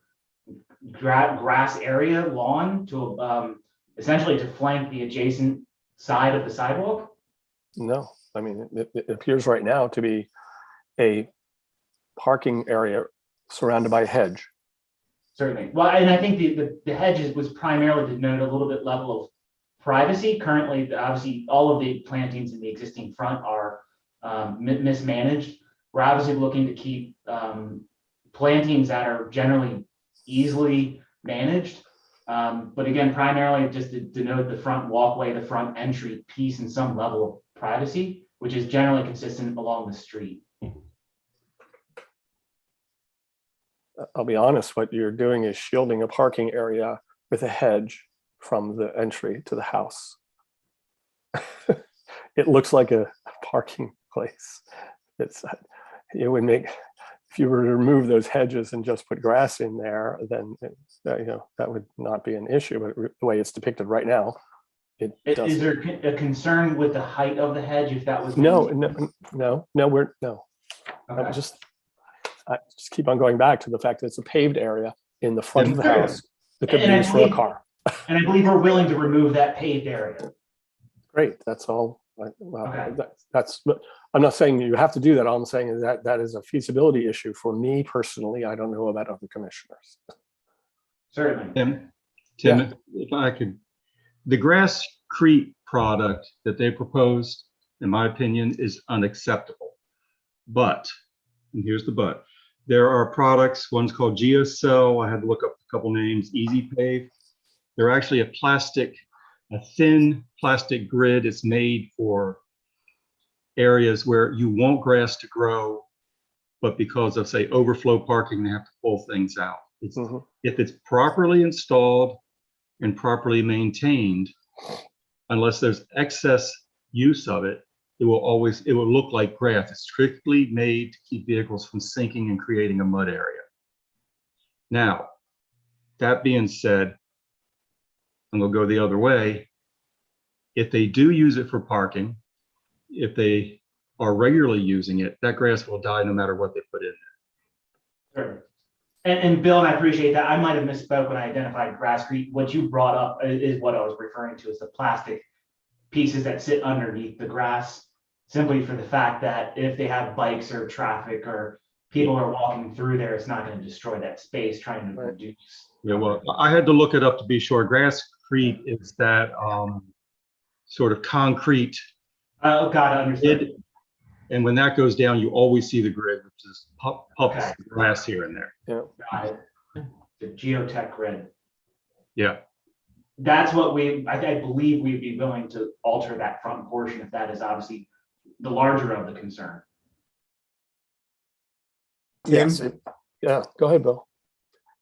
grass area lawn to essentially to flank the adjacent side of the sidewalk? No, I mean, it appears right now to be a parking area surrounded by a hedge. Certainly. Well, and I think the hedges was primarily to denote a little bit level of privacy. Currently, obviously, all of the plantings in the existing front are mismanaged. We're obviously looking to keep plantings that are generally easily managed. But again, primarily just to denote the front walkway, the front entry piece, and some level of privacy, which is generally consistent along the street. I'll be honest, what you're doing is shielding a parking area with a hedge from the entry to the house. It looks like a parking place. It would make, if you were to remove those hedges and just put grass in there, then that would not be an issue. But the way it's depicted right now, it doesn't. Is there a concern with the height of the hedge if that was? No. Okay. I just keep on going back to the fact that it's a paved area in the front of the Sure. house that could be And I used for a believe- car. And I believe we're willing to remove that paved area. Great, that's all. Well, Okay. that's, but I'm not saying you have to do that. All I'm saying is that is a feasibility issue for me personally. I don't know about other commissioners. Certainly. Tim, Yeah. if I could, the Grasscrete product that they proposed, in my opinion, is unacceptable. But, and here's the but, there are products, one's called GeoCell, I had to look up a couple names, Easy Pave. They're actually a thin plastic grid. It's made for areas where you want grass to grow, but because of, say, overflow parking, they have to pull things out. If it's properly installed and properly maintained, unless there's excess use of it, it will look like grass. It's strictly made to keep vehicles from sinking and creating a mud area. Now, that being said, and we'll go the other way, if they do use it for parking, if they are regularly using it, that grass will die no matter what they put in there. Sure. And Bill, and I appreciate that. I might have misspoke when I identified grasscrete. What you brought up is what I was referring to as the plastic pieces that sit underneath the grass, simply for the fact that if they have bikes or traffic or people are walking through there, it's not going to destroy that space trying to reduce. Yeah, well, I had to look it up to be sure. Grasscrete is that sort of concrete. Oh, got it, understood. And when that goes down, you always see the grid, which is pups Okay. grass here and there. Yeah. Got it. The geotech grid. Yeah. That's what I believe we'd be willing to alter that front portion if that is obviously the larger of the concern. Tim? Yes. Yeah, go ahead, Bill.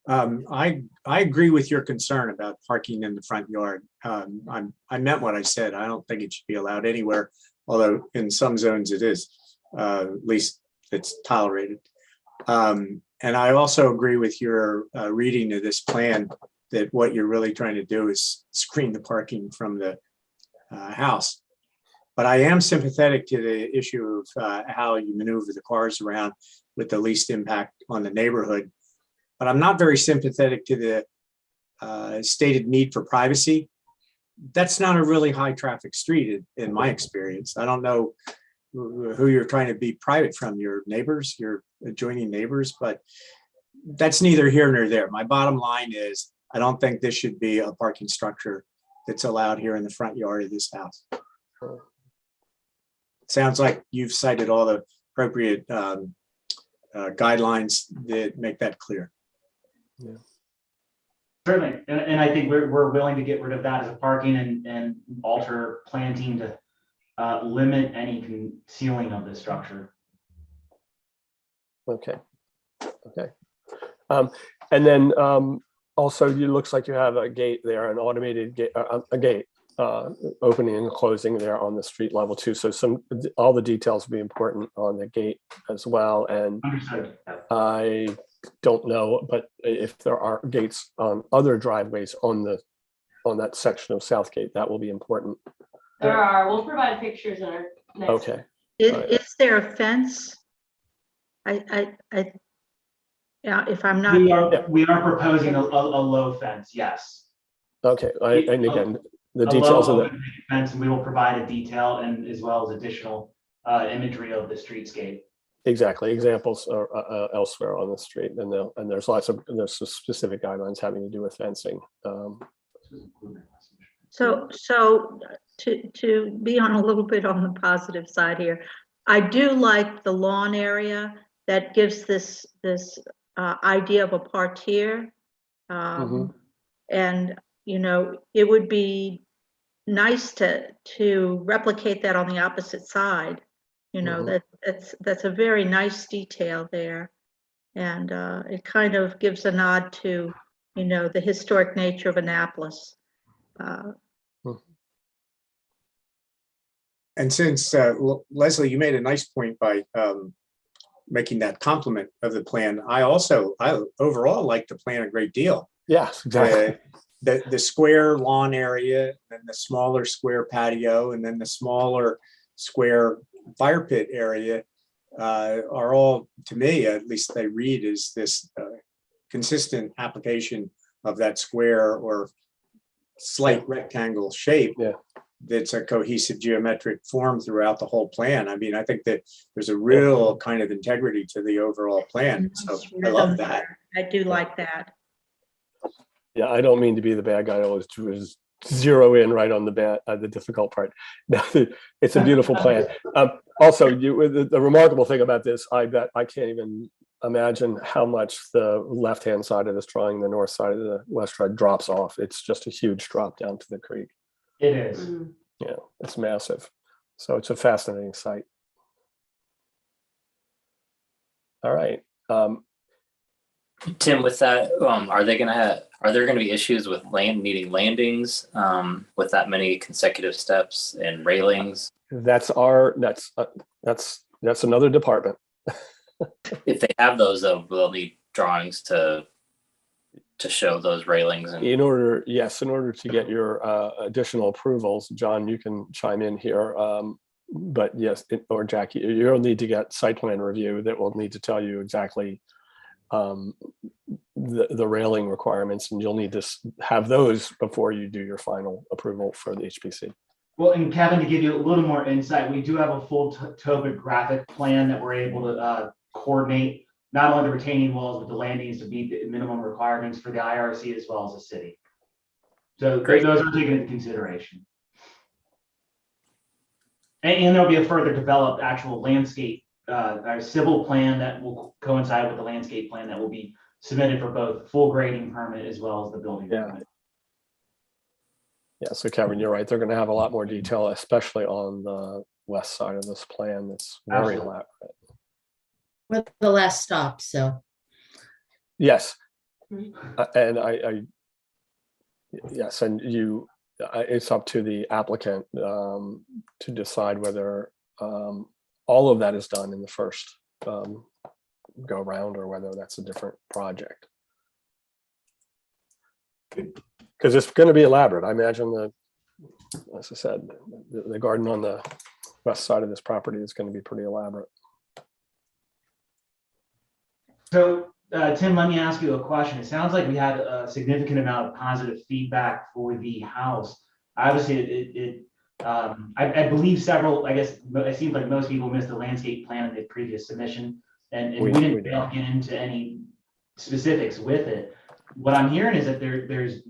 I agree with your concern about parking in the front yard. I meant what I said. I don't think it should be allowed anywhere, although in some zones it is, at least it's tolerated. And I also agree with your reading of this plan that what you're really trying to do is screen the parking from the house. But I am sympathetic to the issue of how you maneuver the cars around with the least impact on the neighborhood. But I'm not very sympathetic to the stated need for privacy. That's not a really high traffic street in my experience. I don't know who you're trying to be private from, your neighbors, your adjoining neighbors, but that's neither here nor there. My bottom line is I don't think this should be a parking structure that's allowed here in the front yard of this house. Sounds like you've cited all the appropriate guidelines that make that clear. Yeah. Certainly, and I think we're willing to get rid of that as a parking and alter planting to limit any concealing of the structure. Okay. Okay. And then also, it looks like you have a gate there, an automated gate, a gate opening and closing there on the street level too. So all the details will be important on the gate as well. And Understood. I don't know, but if there are gates on other driveways on that section of Southgate, that will be important. There are, we'll provide pictures in our next. Okay. Is there a fence? Yeah, if I'm not. We are proposing a low fence, yes. Okay. And again, the A details low of open fence, and we will provide a detail and as well as additional imagery of the streetscape. exactly examples are elsewhere on the street, and there's some specific guidelines having to do with fencing. So to be on a little bit on the positive side here, I do like the lawn area that gives this idea of a parterre. And you know, it would be nice to replicate that on the opposite side. You know, that's a very nice detail there, and it kind of gives a nod to, you know, the historic nature of Annapolis. And since Leslie, you made a nice point by making that compliment of the plan, I overall like the plan a great deal. Yes, exactly. The square lawn area, then the smaller square patio, and then the smaller square fire pit area are all, to me, at least they read as this consistent application of that square or slight rectangle shape. Yeah. That's a cohesive geometric form throughout the whole plan. I mean, I think that there's a real kind of integrity to the overall plan. So I love that. I do like that. Yeah, I don't mean to be the bad guy. I always zero in right on the difficult part. No, it's a beautiful plan. Also, the remarkable thing about this, I bet I can't even imagine how much the left-hand side of this drawing, the north side of the west side drops off. It's just a huge drop down to the creek. It is. Yeah, it's massive. So it's a fascinating site. All right. Tim, with that, are there going to be issues with needing landings with that many consecutive steps and railings? That's another department. If they have those, though, we'll need drawings to show those railings. And in order to get your additional approvals, John, you can chime in here. But yes, or Jackie, you'll need to get site plan review that will need to tell you exactly the railing requirements, and you'll need to have those before you do your final approval for the HPC. Well, and Kevin, to give you a little more insight, we do have a full topographic plan that we're able to coordinate not only the retaining walls, but the landings to meet the minimum requirements for the IRC as well as the city. So Great. those are taken into consideration. And there'll be a further developed actual landscape, our civil plan that will coincide with the landscape plan that will be submitted for both full grading permit as well as the building permit. Yeah, so Kevin, you're right. They're going to have a lot more detail, especially on the west side of this plan. That's very Absolutely. elaborate. We're the last stop, so. Yes. And yes, and it's up to the applicant to decide whether all of that is done in the first go round or whether that's a different project. Because it's going to be elaborate. I imagine as I said, the garden on the west side of this property is going to be pretty elaborate. So, Tim, let me ask you a question. It sounds like we had a significant amount of positive feedback for the house. Obviously, I believe several, I guess, it seems like most people missed the landscape plan in the previous submission, and we didn't get into any specifics with it. What I'm hearing is that there's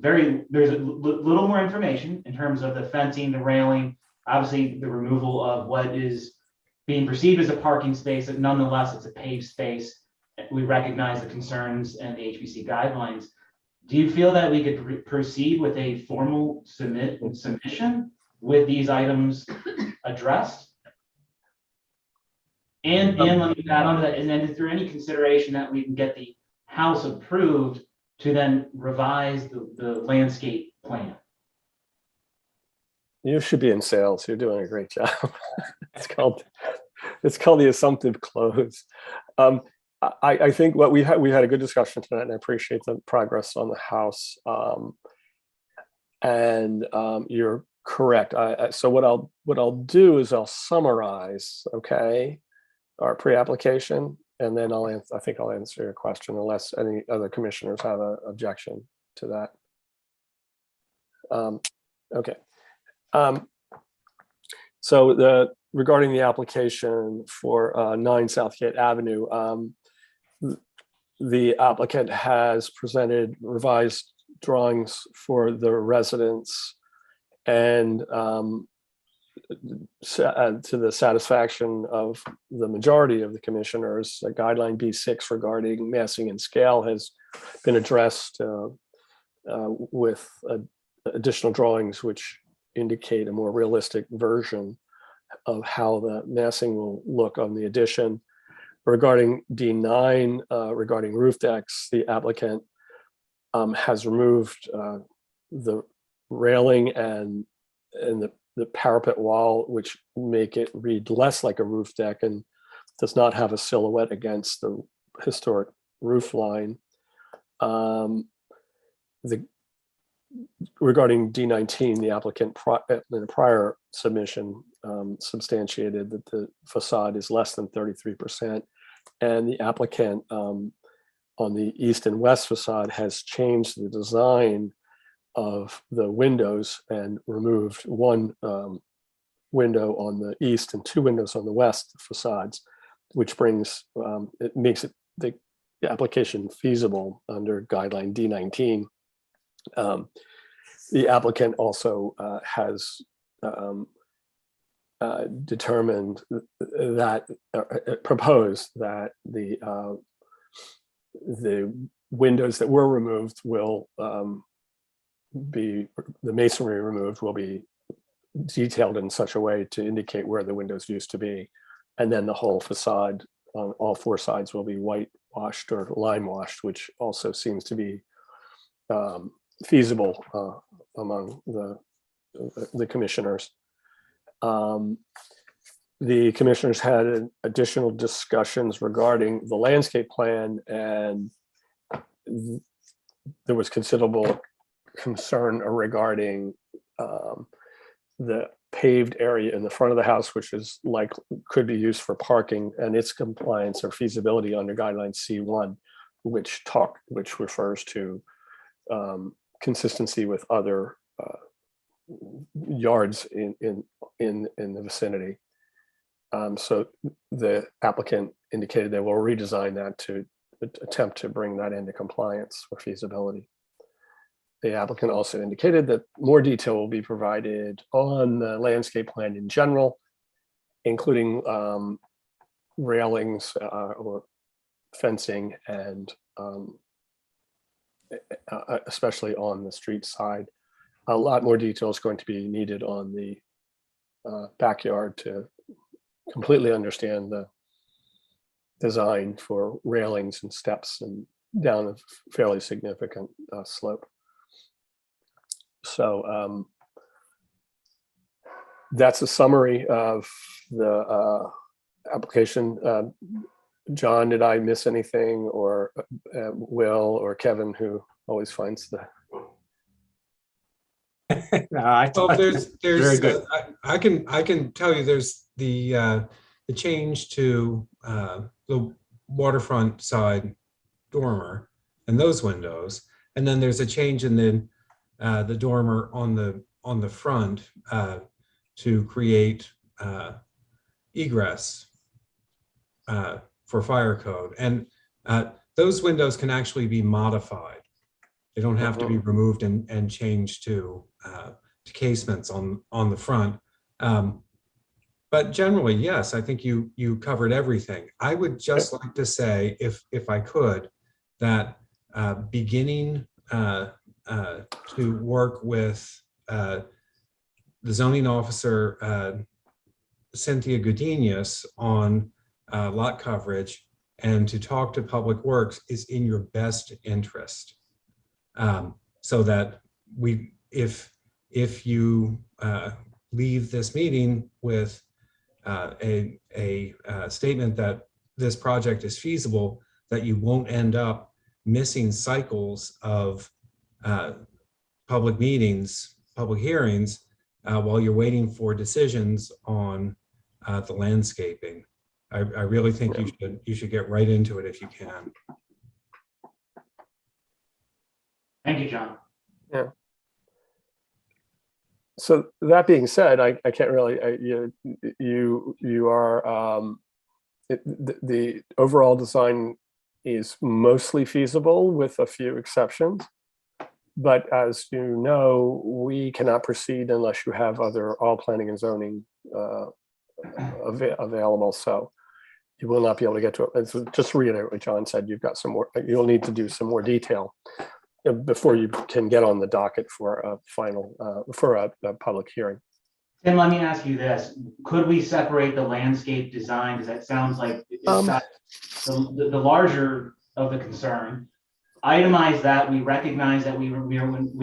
a little more information in terms of the fencing, the railing, obviously the removal of what is being perceived as a parking space, but nonetheless, it's a paved space. We recognize the concerns and the HPC guidelines. Do you feel that we could proceed with a formal submission with these items addressed? And let me add on to that, and then is there any consideration that we can get the house approved to then revise the landscape plan? You should be in sales. You're doing a great job. It's called the assumptive close. I think what we had a good discussion tonight, and I appreciate the progress on the house. And you're correct. So what I'll do is I'll summarize, okay, our pre-application, and then I think I'll answer your question unless any other commissioners have an objection to that. Okay. So regarding the application for 9 Southgate Avenue, the applicant has presented revised drawings for the residents and to the satisfaction of the majority of the commissioners. Guideline B6 regarding massing and scale has been addressed with additional drawings which indicate a more realistic version of how the massing will look on the addition. Regarding D9, regarding roof decks, the applicant has removed the railing and the parapet wall, which make it read less like a roof deck and does not have a silhouette against the historic roof line. Regarding D19, the applicant in a prior submission substantiated that the facade is less than 33%, and the applicant on the east and west facade has changed the design of the windows and removed one window on the east and 2 windows on the west facades, which brings it makes it the application feasible under guideline D19. The applicant also has determined that proposed that the windows that were removed will be, the masonry removed will be detailed in such a way to indicate where the windows used to be, and then the whole facade on all 4 sides will be whitewashed or lime washed, which also seems to be feasible among the commissioners. The commissioners had additional discussions regarding the landscape plan, and there was considerable concern regarding the paved area in the front of the house, which is could be used for parking, and its compliance or feasibility under guideline C1. which refers to consistency with other yards in the vicinity. So the applicant indicated they will redesign that to attempt to bring that into compliance for feasibility. The applicant also indicated that more detail will be provided on the landscape plan in general, including railings or fencing, and especially on the street side. A lot more detail is going to be needed on the backyard to completely understand the design for railings and steps and down a fairly significant slope. So that's a summary of the application. John, did I miss anything, or Will or Kevin, who always finds the... No, I Well, thought there's very good. I can tell you there's the change to the waterfront side dormer and those windows, and then there's a change in the dormer on the front to create egress for fire code, and those windows can actually be modified. They don't have to be removed and changed to casements on the front. But generally, yes, I think you covered everything. I would just like to say, if I could, that beginning to work with the zoning officer, Cynthia Godinez, on lot coverage, and to talk to Public Works is in your best interest. So that if you leave this meeting with a statement that this project is feasible, that you won't end up missing cycles of public meetings, public hearings, while you're waiting for decisions on the landscaping. I really think you should get right into it if you can. Thank you, John. Yeah. So that being said, I can't really, you are, the overall design is mostly feasible with a few exceptions. But as you know, we cannot proceed unless you have all planning and zoning available. So you will not be able to get to it. And so just to reiterate what John said, you've got some more, you'll need to do some more detail before you can get on the docket for a final, for a public hearing. Tim, let me ask you this. Could we separate the landscape design? Because that sounds like it's got the larger of the concern. Itemize that. We recognize that we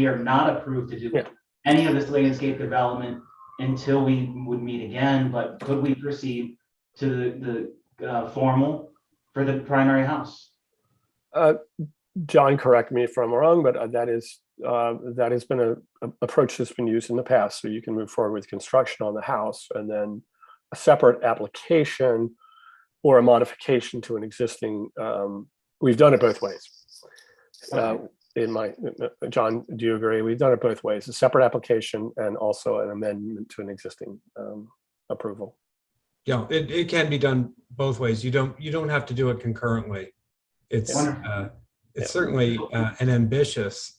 are not approved to do any of this landscape development until we would meet again. But could we proceed to the formal for the primary house? John, correct me if I'm wrong, but that has been an approach that's been used in the past. So you can move forward with construction on the house, and then a separate application or a modification to an existing. We've done it both ways. John, do you agree? We've done it both ways: a separate application and also an amendment to an existing approval. Yeah, it can be done both ways. You don't have to do it concurrently. It's certainly an ambitious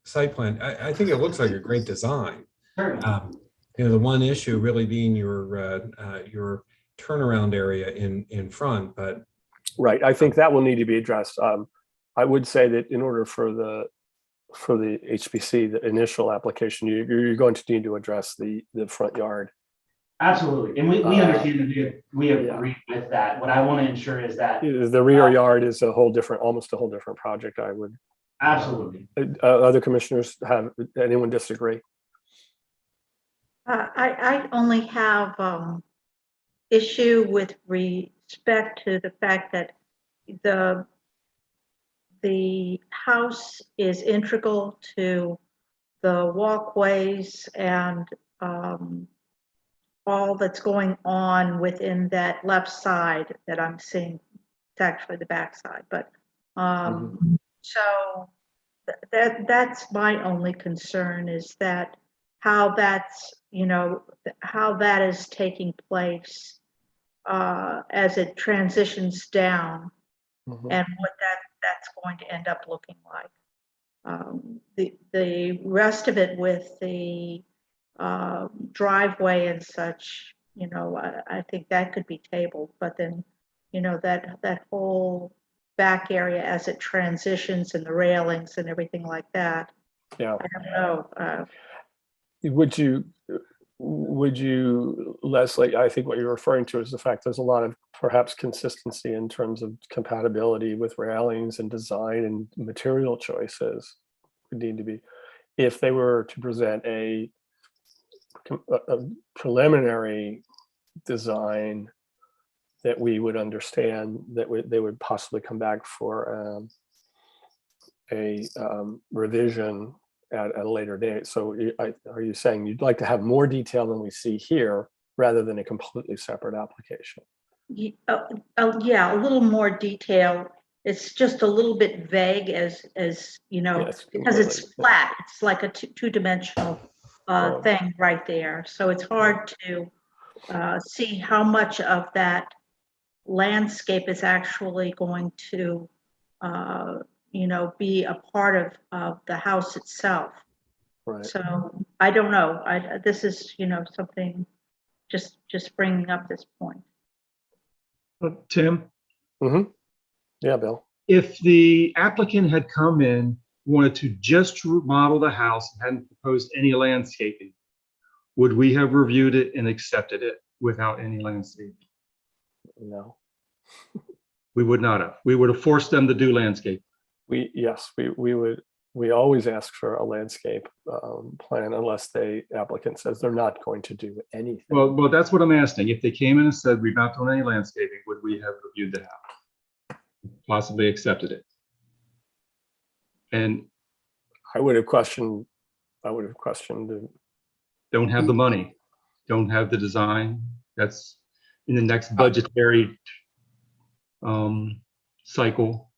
site plan. I think it looks like a great design. The one issue really being your turnaround area in front, but right. I think that will need to be addressed. I would say that in order for the HPC, the initial application, you're going to need to address the front yard. Absolutely, and we understand that we agree with that. What I want to ensure is that the rear yard is almost a whole different project. I would absolutely. Other commissioners anyone disagree? I only have issue with respect to the fact that the house is integral to the walkways and all that's going on within that left side that I'm seeing. It's actually the back side, but So that's my only concern, is that how that's, how that is taking place as it transitions down, and what that's going to end up looking like. The rest of it with the driveway and such, I think that could be tabled, but then, that whole back area as it transitions, and the railings and everything like that. Yeah. I don't know. Would you, Leslie, I think what you're referring to is the fact there's a lot of perhaps consistency in terms of compatibility with railings and design and material choices would need to be, if they were to present a preliminary design that we would understand, that they would possibly come back for a revision at a later date. So are you saying you'd like to have more detail than we see here rather than a completely separate application? Yeah, a little more detail. It's just a little bit vague as Yes, because it's completely. flat. It's like a two-dimensional thing right there. So it's hard to see how much of that landscape is actually going to be a part of the house itself. Right. So I don't know. This is something just bringing up this point. Tim, Yeah, Bill. if the applicant had come in, wanted to just remodel the house and hadn't proposed any landscaping, would we have reviewed it and accepted it without any landscaping? No. We would not have. We would have forced them to do landscape. Yes, we always ask for a landscape plan unless the applicant says they're not going to do anything. Well, that's what I'm asking. If they came in and said, we've not done any landscaping, would we have reviewed the house? Possibly accepted it? And I would have questioned the, don't have the money, don't have the design. That's in the next budgetary cycle.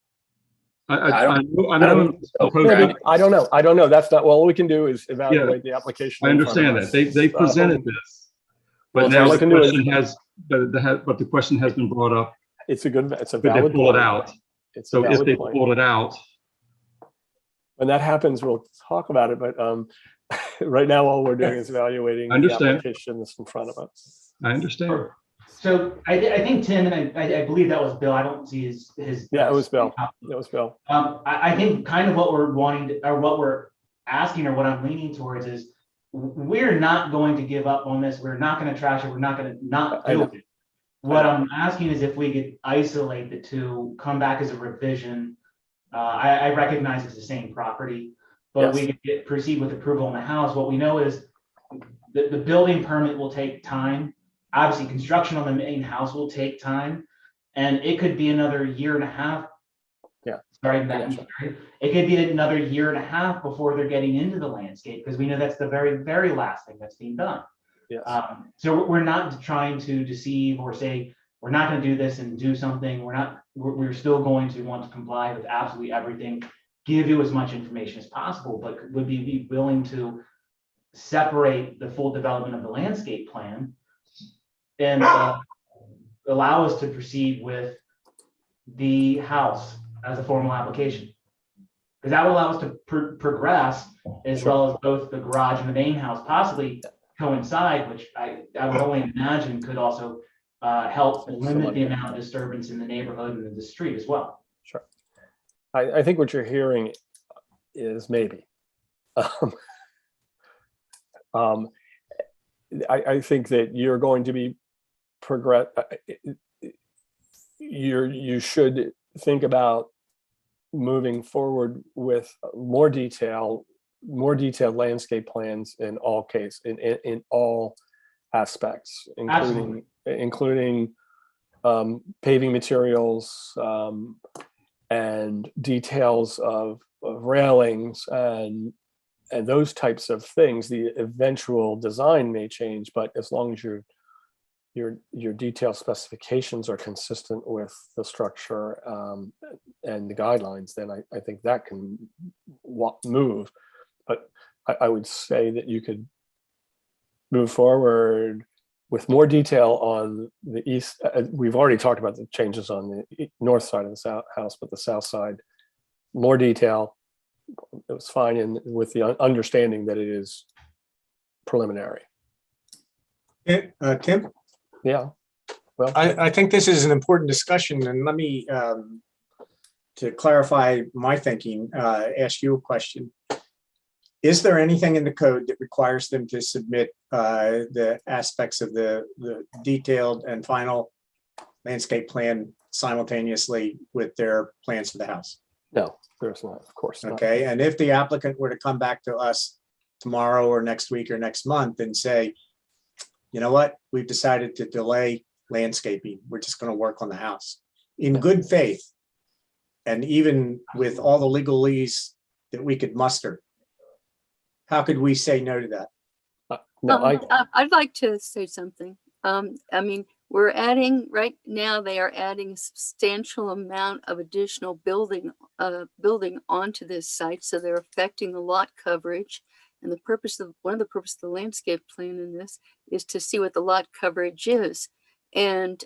I don't know. That's not, well, all we can do is evaluate the application. I understand that. They presented this, but now the question has, but the question has been brought up. It's a valid point. Pull it out. So if they pulled it out. When that happens, we'll talk about it, but right now all we're doing is evaluating the application that's in front of us. I understand. So I think Tim, and I believe that was Bill. I don't see his. Yeah, it was Bill. It was Bill. I think kind of what we're wanting to, or what we're asking, or what I'm leaning towards is we're not going to give up on this. We're not going to trash it. We're not going to not do it. What I'm asking is if we could isolate the two, come back as a revision. I recognize it's the same property, but we could proceed with approval in the house. What we know is the building permit will take time. Obviously, construction on the main house will take time, and it could be another year and a half. Yeah. Sorry, it could be another year and a half before they're getting into the landscape, because we know that's the very, very last thing that's being done. Yes. So we're not trying to deceive or say we're not going to do this and do something. We're still going to want to comply with absolutely everything, give you as much information as possible, but would be willing to separate the full development of the landscape plan and allow us to proceed with the house as a formal application. Because that will allow us to progress as well as both the garage and the main house possibly coincide, which I would only imagine could also help limit the amount of disturbance in the neighborhood and in the street as well. Sure. I think what you're hearing is maybe. I think that you're going to be you should think about moving forward with more detailed landscape plans in all in all aspects, including paving materials and details of railings and those types of things. The eventual design may change, but as long as you're your detailed specifications are consistent with the structure and the guidelines, then I think that can move. But I would say that you could move forward with more detail on the east. We've already talked about the changes on the north side of the house, but the south side, more detail. It was fine, and with the understanding that it is preliminary. Tim? Yeah. Well, I think this is an important discussion, and let me, to clarify my thinking, ask you a question. Is there anything in the code that requires them to submit the aspects of the detailed and final landscape plan simultaneously with their plans for the house? no, there's not, of course not. Okay, and if the applicant were to come back to us tomorrow or next week or next month and say, you know what, we've decided to delay landscaping, we're just going to work on the house in good faith, and even with all the legalese that we could muster, how could we say no to that? No, I'd like to say something. I mean, we're adding, right now, they are adding a substantial amount of additional building onto this site. So they're affecting the lot coverage. And one of the purposes of the landscape plan in this is to see what the lot coverage is. And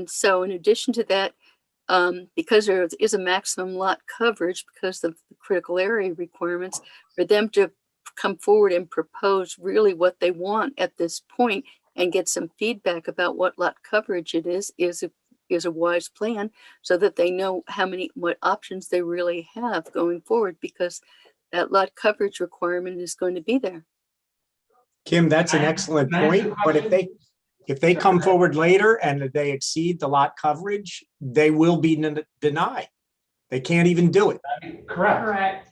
so in addition to that, because there is a maximum lot coverage because of the critical area requirements, for them to come forward and propose really what they want at this point and get some feedback about what lot coverage it is a wise plan, so that they know what options they really have going forward, because that lot coverage requirement is going to be there. Kim, that's an excellent point, but if they come forward later and they exceed the lot coverage, they will be denied. They can't even do it. Correct. Correct.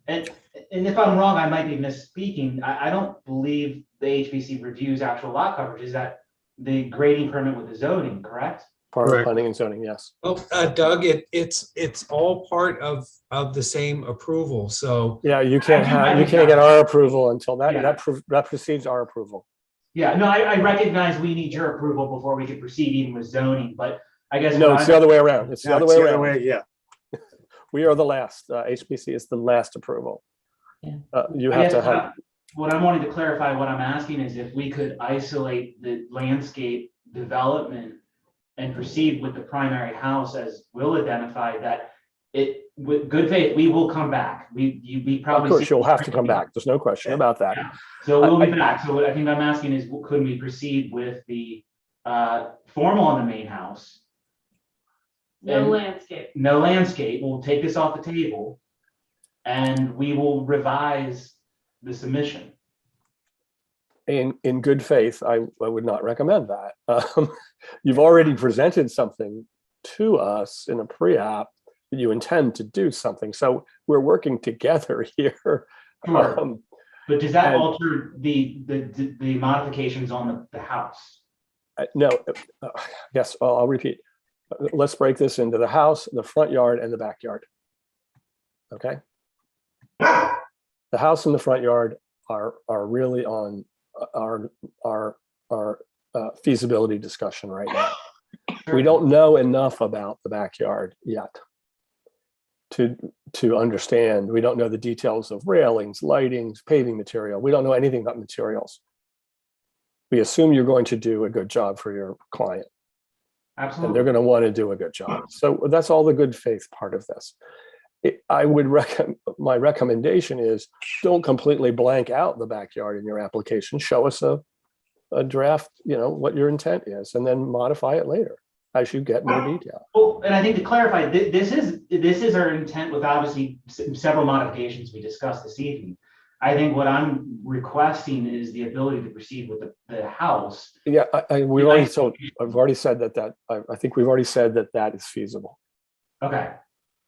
And if I'm wrong, I might be misspeaking. I don't believe the HPC reviews actual lot coverage. Is that the grading permit with the zoning, correct? part Correct. of planning and zoning, yes. Well, Doug, it's all part of the same approval. So Yeah, you can't get our approval until Yeah. that precedes our approval. Yeah, no, I recognize we need your approval before we can proceed even with zoning, but I guess. No, it's the other way around. It's the No, other it's way the other around. way, yeah. We are the last. HPC is the last approval. Yeah. You I have guess to have. what I'm wanting to clarify, what I'm asking is if we could isolate the landscape development and proceed with the primary house as Will identified, that with good faith, we will come back. We probably. Of course, you'll have to come back. There's no question about that. Yeah. So we'll be back. So what I think I'm asking is, could we proceed with the formal on the main house? No And- landscape. No landscape. We'll take this off the table and we will revise the submission. In good faith, I would not recommend that. You've already presented something to us in a pre-app that you intend to do something. So we're working together here. Sure. But does that and- alter the modifications on the house? No, yes, I'll repeat. Let's break this into the house, the front yard, and the backyard. Okay? The house and the front yard are really on our feasibility discussion right now. We don't know enough about the backyard yet to understand. We don't know the details of railings, lightings, paving material. We don't know anything about materials. We assume you're going to do a good job for your client, and Absolutely. they're going to want to do a good job. So that's all the good faith part of this. I would recommend, my recommendation is don't completely blank out the backyard in your application. Show us a draft, what your intent is, and then modify it later as you get more detail. Well, and I think to clarify, this is our intent with obviously several modifications we discussed this evening. I think what I'm requesting is the ability to proceed with the house. Yeah, I've already said that I think we've already said that is feasible. Okay.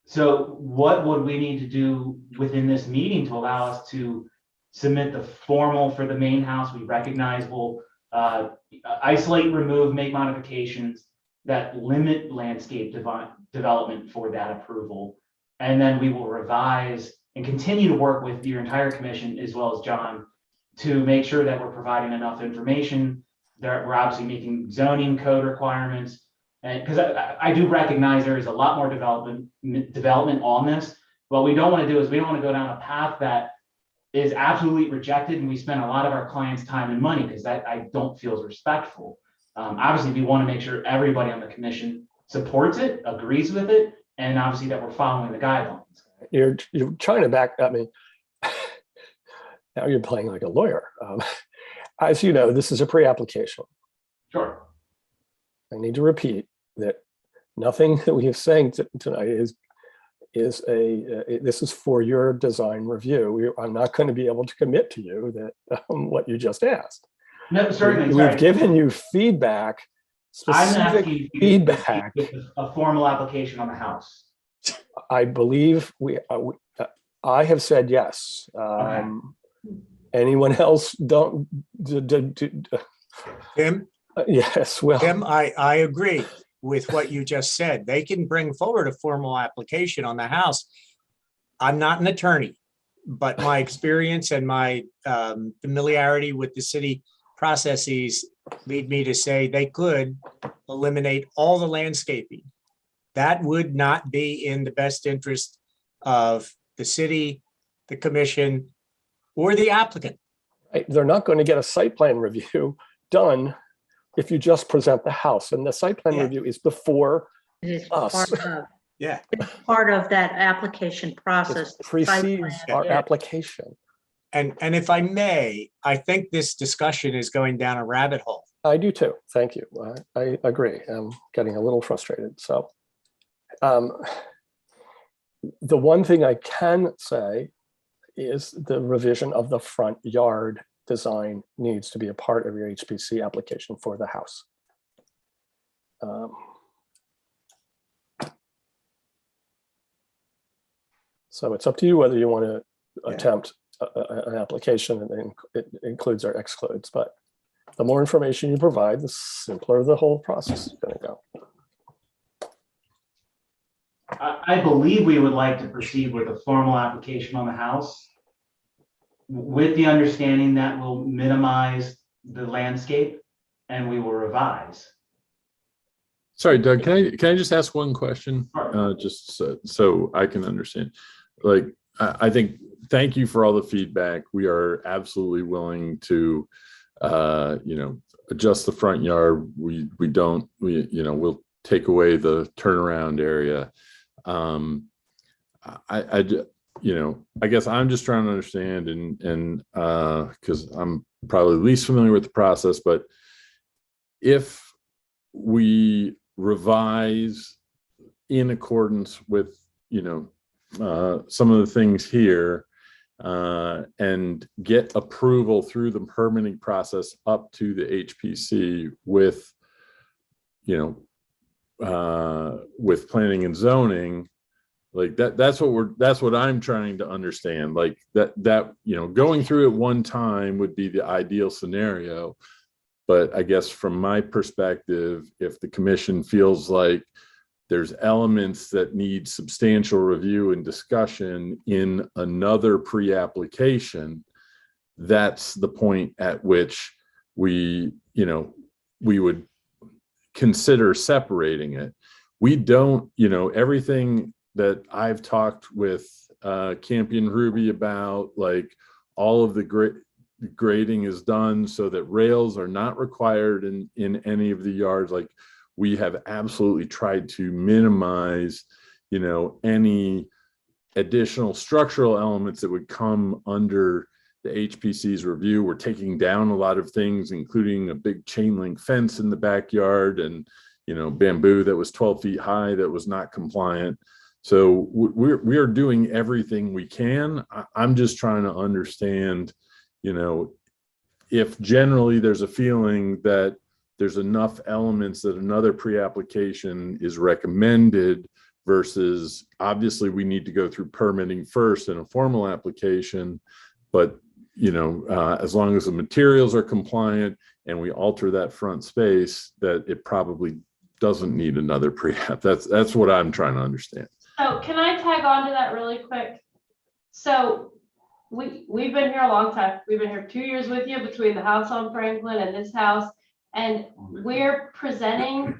So what would we need to do within this meeting to allow us to submit the formal for the main house? We recognize we'll isolate, remove, make modifications that limit landscape development for that approval. And then we will revise and continue to work with your entire commission as well as John to make sure that we're providing enough information we're obviously meeting zoning code requirements. And because I do recognize there is a lot more development on this. What we don't want to do is we don't want to go down a path that is absolutely rejected, and we spend a lot of our clients' time and money, because that I don't feel is respectful. Obviously, we want to make sure everybody on the commission supports it, agrees with it, and obviously that we're following the guidelines. You're trying to back, I mean, now you're playing like a lawyer. As you know, this is a pre-application. Sure. I need to repeat that nothing that we have saying tonight this is for your design review. I'm not going to be able to commit to you that what you just asked. No, certainly. We've given you feedback, I'm specific asking you feedback. with a formal application on the house. I believe I have said yes. Okay. Anyone else don't? Tim, Yes, well. Tim, I agree with what you just said. They can bring forward a formal application on the house. I'm not an attorney, but my experience and my familiarity with the city processes lead me to say they could eliminate all the landscaping. That would not be in the best interest of the city, the commission, or the applicant. Right, they're not going to get a site plan review done if you just present the house, and the site plan review is before It is us. part of that application process. It precedes our application. And if I may, I think this discussion is going down a rabbit hole. I do too. Thank you. I agree. I'm getting a little frustrated. So the one thing I can say is the revision of the front yard design needs to be a part of your HPC application for the house. So it's up to you whether you want to attempt an application and it includes or excludes, but the more information you provide, the simpler the whole process is going to go. I believe we would like to proceed with a formal application on the house, with the understanding that we'll minimize the landscape and we will revise. Sorry, Doug, can I just ask one question? Sure. Just so I can understand. Like, I think, thank you for all the feedback. We are absolutely willing to, adjust the front yard. We'll take away the turnaround area. I guess I'm just trying to understand, and because I'm probably least familiar with the process, but if we revise in accordance with, some of the things here, and get approval through the permitting process up to the HPC with, with planning and zoning, like that's what I'm trying to understand. Like that going through it one time would be the ideal scenario. But I guess from my perspective, if the commission feels like there's elements that need substantial review and discussion in another pre-application, that's the point at which we would consider separating it. We don't, everything that I've talked with Campion Ruby about, like all of the grading is done so that rails are not required in any of the yards. Like, we have absolutely tried to minimize, any additional structural elements that would come under the HPC's review. We're taking down a lot of things, including a big chain link fence in the backyard and, bamboo that was 12 feet high that was not compliant. So we are doing everything we can. I'm just trying to understand, if generally there's a feeling that there's enough elements that another pre-application is recommended versus obviously we need to go through permitting first in a formal application, but as long as the materials are compliant and we alter that front space, that it probably doesn't need another pre-app. That's what I'm trying to understand. So can I tag on to that really quick? So we've been here a long time. We've been here 2 years with you between the house on Franklin and this house. And we're presenting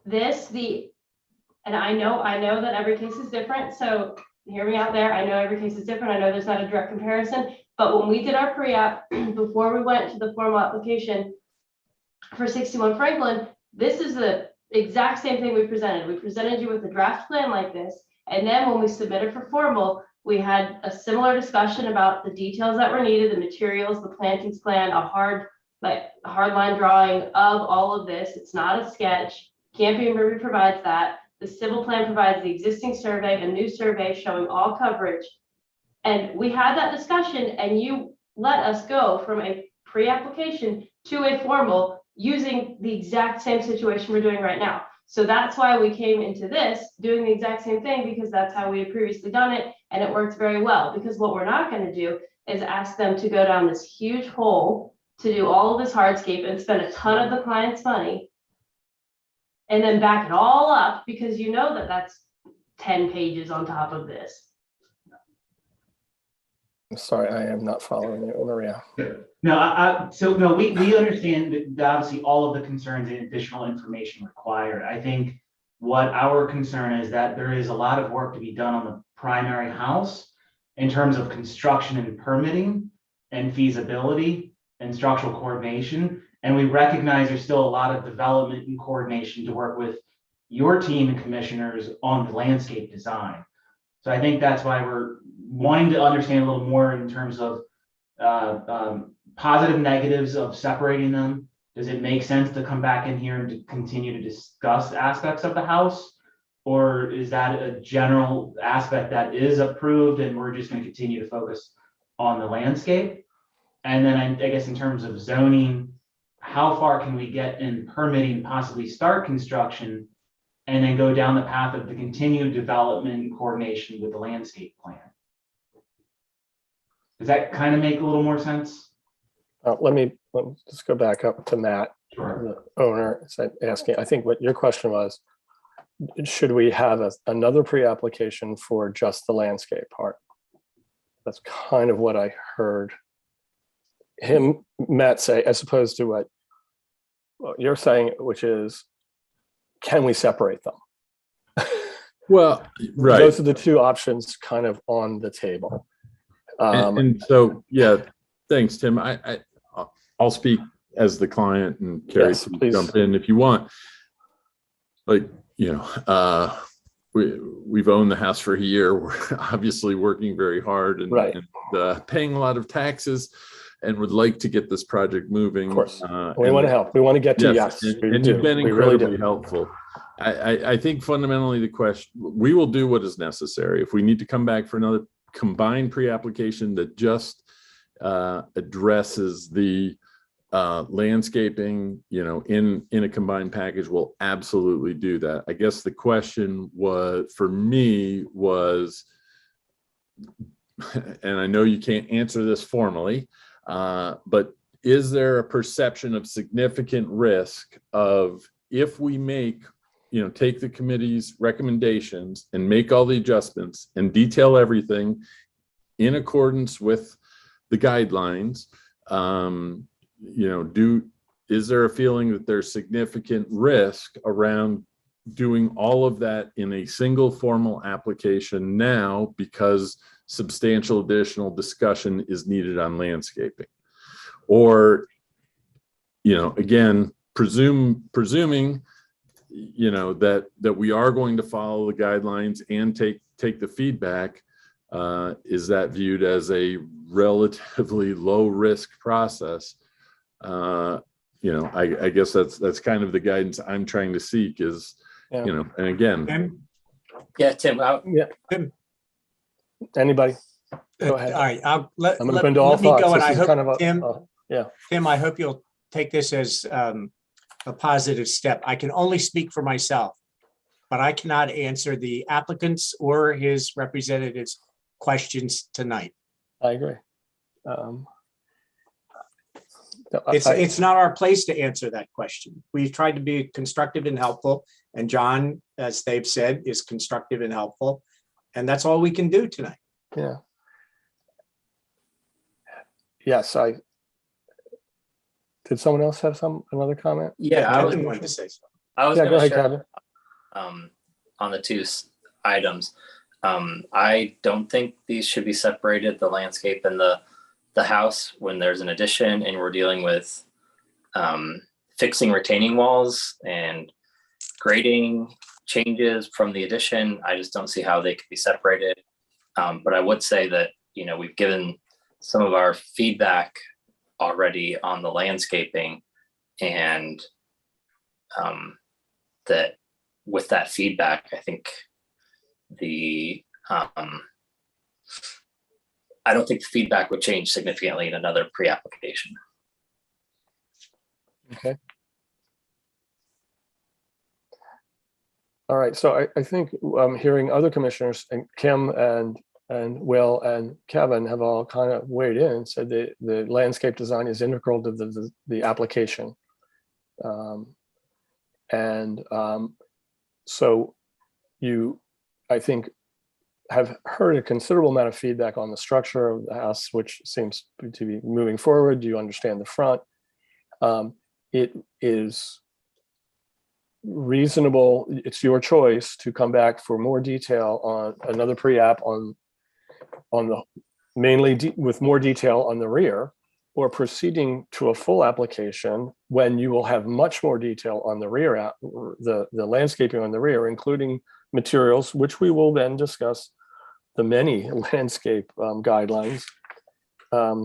this, and I know that every case is different, so hear me out there. I know every case is different. I know there's not a direct comparison, but when we did our pre-app, before we went to the formal application for 61 Franklin, this is the exact same thing we presented. We presented you with a draft plan like this, and then when we submitted for formal, we had a similar discussion about the details that were needed, the materials, the plantings plan, a hard line drawing of all of this. It's not a sketch. Camping River provides that. The civil plan provides the existing survey, a new survey showing all coverage. And we had that discussion, and you let us go from a pre-application to a formal using the exact same situation we're doing right now. So that's why we came into this doing the exact same thing, because that's how we had previously done it, and it worked very well. Because what we're not going to do is ask them to go down this huge hole to do all of this hardscape and spend a ton of the client's money and then back it all up, because you know that that's 10 pages on top of this. I'm sorry, I am not following you, Maria. No, we understand that obviously all of the concerns and additional information required. I think what our concern is that there is a lot of work to be done on the primary house in terms of construction and permitting and feasibility and structural coordination. And we recognize there's still a lot of development and coordination to work with your team and commissioners on the landscape design. So I think that's why we're wanting to understand a little more in terms of positive negatives of separating them. Does it make sense to come back in here and to continue to discuss aspects of the house? Or is that a general aspect that is approved and we're just going to continue to focus on the landscape? And then I guess in terms of zoning, how far can we get in permitting, possibly start construction, and then go down the path of the continued development and coordination with the landscape plan? Does that kind of make a little more sense? Let me just go back up to Matt, Sure. the owner, asking, I think what your question was, should we have another pre-application for just the landscape part? That's kind of what I heard Matt say, as opposed to what you're saying, which is, can we separate them? Well, right. Those are the two options kind of on the table. And so, yeah, thanks, Tim. I'll speak as the client, and Carrie, Yes, can please. jump in if you want. Like, we've owned the house for a year. We're obviously working very hard and, Right. and paying a lot of taxes, and would like to get this project moving. Of course, we want to help. We want to get to yes. And you've been incredibly helpful. I think fundamentally the question, we will do what is necessary. If we need to come back for another combined pre-application that just addresses the landscaping, in a combined package, we'll absolutely do that. I guess the question for me was, and I know you can't answer this formally, but is there a perception of significant risk of, if we take the committee's recommendations and make all the adjustments and detail everything in accordance with the guidelines, is there a feeling that there's significant risk around doing all of that in a single formal application now, because substantial additional discussion is needed on landscaping? Or, again, presuming that we are going to follow the guidelines and take the feedback, is that viewed as a relatively low risk process? I guess that's kind of the guidance I'm trying to seek is, and again. Tim? Yeah, Tim. Tim. Anybody? Go ahead. All right, I'm open to all thoughts. Go, and I This is hope, kind of a, Tim, yeah. Tim, I hope you'll take this as a positive step. I can only speak for myself, but I cannot answer the applicant's or his representative's questions tonight. I agree. It's not our place to answer that question. We've tried to be constructive and helpful, and John, as they've said, is constructive and helpful, and that's all we can do tonight. Yeah. Yes, Did someone else have another comment? Yeah, I I was- wanted to say something. I was Yeah, going go to ahead, share Kevin. on the two items. I don't think these should be separated, the landscape and the house, when there's an addition and we're dealing with fixing retaining walls and grading changes from the addition. I just don't see how they could be separated. But I would say that, you know, we've given some of our feedback already on the landscaping, and that with that feedback, I think I don't think the feedback would change significantly in another pre-application. Okay. All right, so I think I'm hearing other commissioners, and Kim and Will and Kevin have all kind of weighed in and said the landscape design is integral to the application. So you, I think, have heard a considerable amount of feedback on the structure of the house, which seems to be moving forward. You understand the front. It is reasonable. It's your choice to come back for more detail on another pre-app on the mainly with more detail on the rear, or proceeding to a full application when you will have much more detail on the rear, the landscaping on the rear, including materials, which we will then discuss the many landscape guidelines,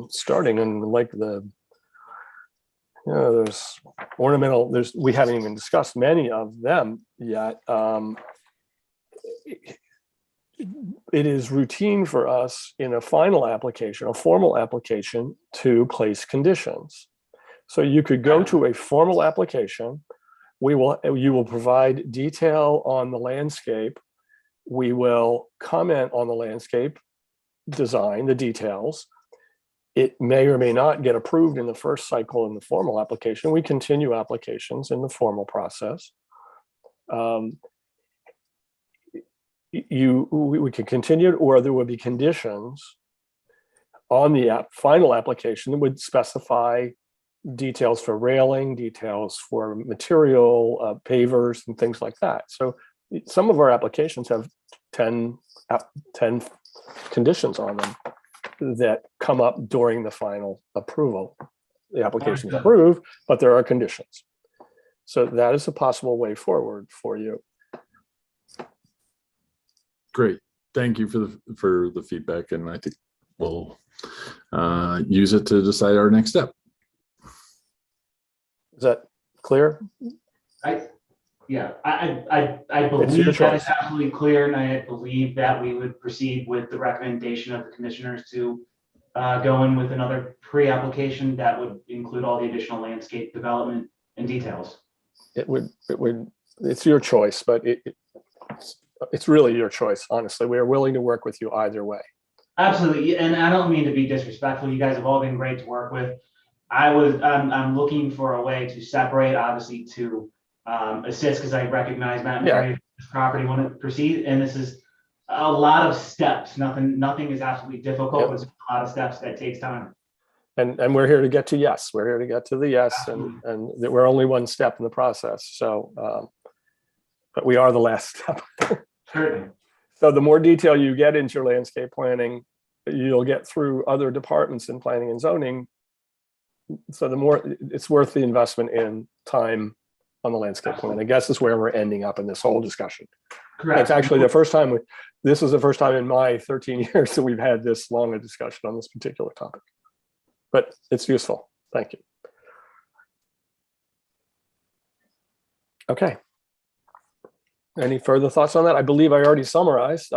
starting in like there's ornamental, we haven't even discussed many of them yet. It is routine for us in a final application, a formal application, to place conditions. So you could go to a formal application. You will provide detail on the landscape. We will comment on the landscape design, the details. It may or may not get approved in the first cycle in the formal application. We continue applications in the formal process. We can continue, or there would be conditions on the final application that would specify details for railing, details for material, pavers, and things like that. So some of our applications have 10 conditions on them that come up during the final approval. The application is approved, but there are conditions. So that is a possible way forward for you. Great. Thank you for the feedback, and I think we'll use it to decide our next step. Is that clear? I believe choice. that is absolutely clear, and I believe that we would proceed with the recommendation of the commissioners to go in with another pre-application that would include all the additional landscape development and details. It's your choice, but it's really your choice. Honestly, we are willing to work with you either way. Absolutely, and I don't mean to be disrespectful. You guys have all been great to work with. I'm looking for a way to separate, obviously, to assist, because I recognize Matt and Terry, this property want to proceed, and this is a lot of steps. Nothing is absolutely difficult. Yep. It's a lot of steps that takes time. And we're here to get to yes. We're here to get to the yes, Absolutely. and we're only one step in the process. So, but we are the last step. Certainly. So the more detail you get into your landscape planning, you'll get through other departments in planning and zoning. So the more it's worth the investment in time on the landscape plan, I guess, is where we're ending up in this whole discussion. Correct. It's actually the first time, this is the first time in my 13 years that we've had this long a discussion on this particular topic. But it's useful. Thank you. Okay. Any further thoughts on that? I believe I already summarized.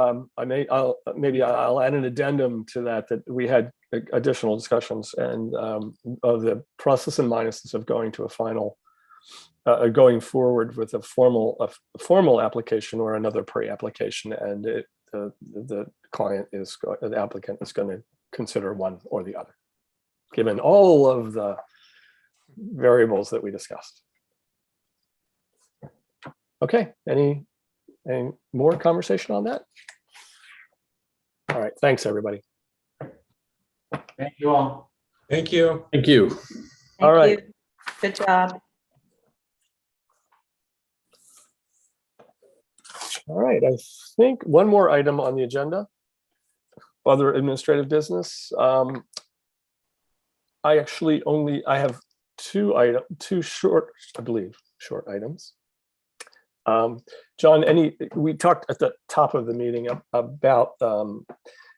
Maybe I'll add an addendum to that we had additional discussions and of the pluses and minuses of going to a final, going forward with a formal application or another pre-application, and the applicant is going to consider one or the other, given all of the variables that we discussed. Okay, any more conversation on that? All right, thanks, everybody. Thank you all. Thank you. Thank you. All right. Good job. All right, I think one more item on the agenda. Other administrative business. I have two short items. John, we talked at the top of the meeting about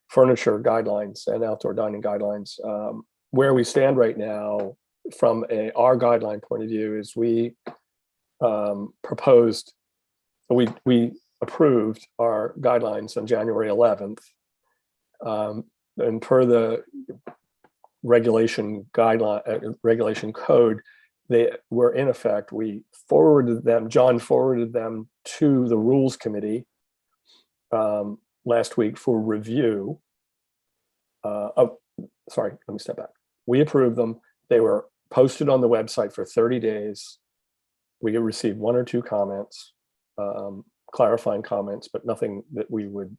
furniture guidelines and outdoor dining guidelines. Where we stand right now from our guideline point of view is we approved our guidelines on January 11th. And per the regulation code, they were in effect. John forwarded them to the Rules Committee last week for review. Sorry, let me step back. We approved them. They were posted on the website for 30 days. We received one or two comments, clarifying comments, but nothing that we would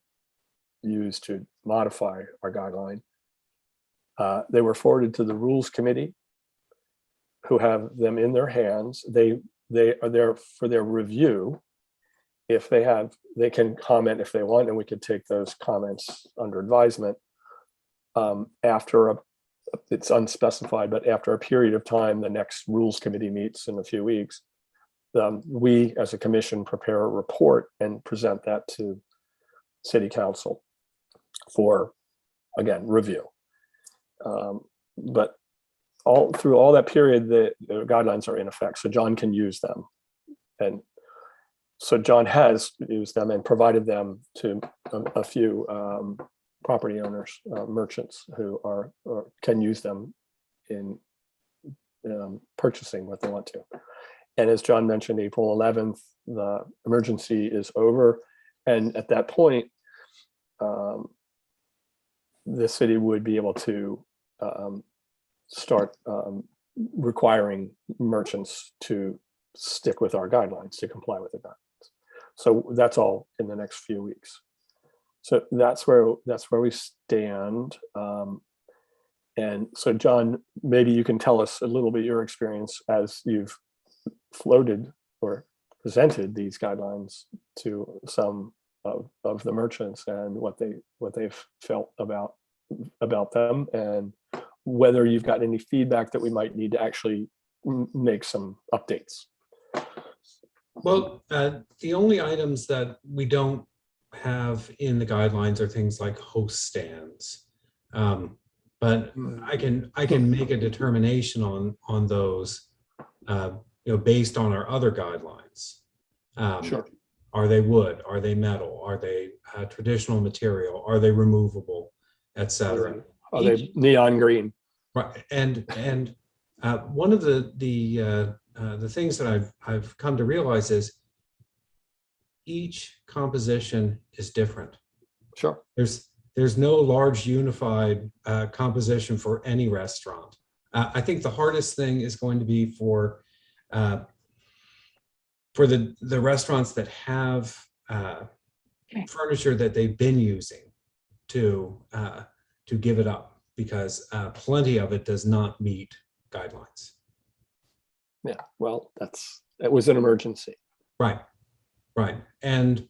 use to modify our guideline. They were forwarded to the Rules Committee, who have them in their hands. They are there for their review. If they can comment if they want, and we could take those comments under advisement it's unspecified, but after a period of time, the next Rules Committee meets in a few weeks. We, as a commission, prepare a report and present that to City Council for, again, review. But through all that period, the guidelines are in effect, so John can use them. And so John has used them and provided them to a few property owners, merchants who can use them in purchasing what they want to. And as John mentioned, April 11th, the emergency is over. And at that point, the city would be able to start requiring merchants to stick with our guidelines, to comply with the guidelines. So that's all in the next few weeks. So that's where we stand. And so, John, maybe you can tell us a little bit your experience as you've floated or presented these guidelines to some of the merchants and what they've felt about them, and whether you've got any feedback that we might need to actually make some updates. Well, the only items that we don't have in the guidelines are things like host stands. But I can make a determination on those, based on our other guidelines. Sure. Are they wood? Are they metal? Are they traditional material? Are they removable, etc.? Are they neon green? Right. And one of the things that I've come to realize is each composition is different. Sure. There's no large unified composition for any restaurant. I think the hardest thing is going to be for the restaurants that have furniture that they've been using to give it up, because plenty of it does not meet guidelines. Yeah, well, it was an emergency. Right. And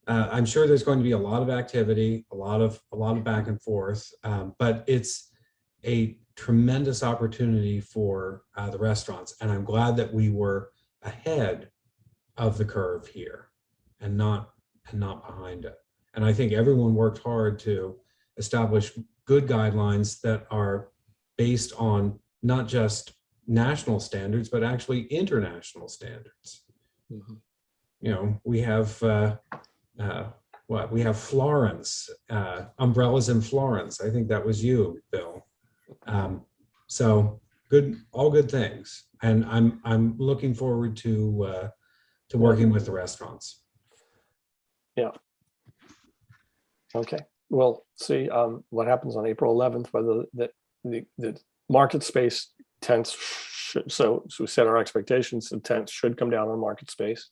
I'm sure there's going to be a lot of activity, a lot of back and forth, but it's a tremendous opportunity for the restaurants. And I'm glad that we were ahead of the curve here and not behind it. And I think everyone worked hard to establish good guidelines that are based on not just national standards, but actually international standards. Mm-hmm. We have we have Florence, umbrellas in Florence. I think that was you, Bill. So all good things, and I'm looking forward to working with the restaurants. Yeah. Okay. We'll see what happens on April 11th. Whether the market space tents so we set our expectations. The tents should come down on market space.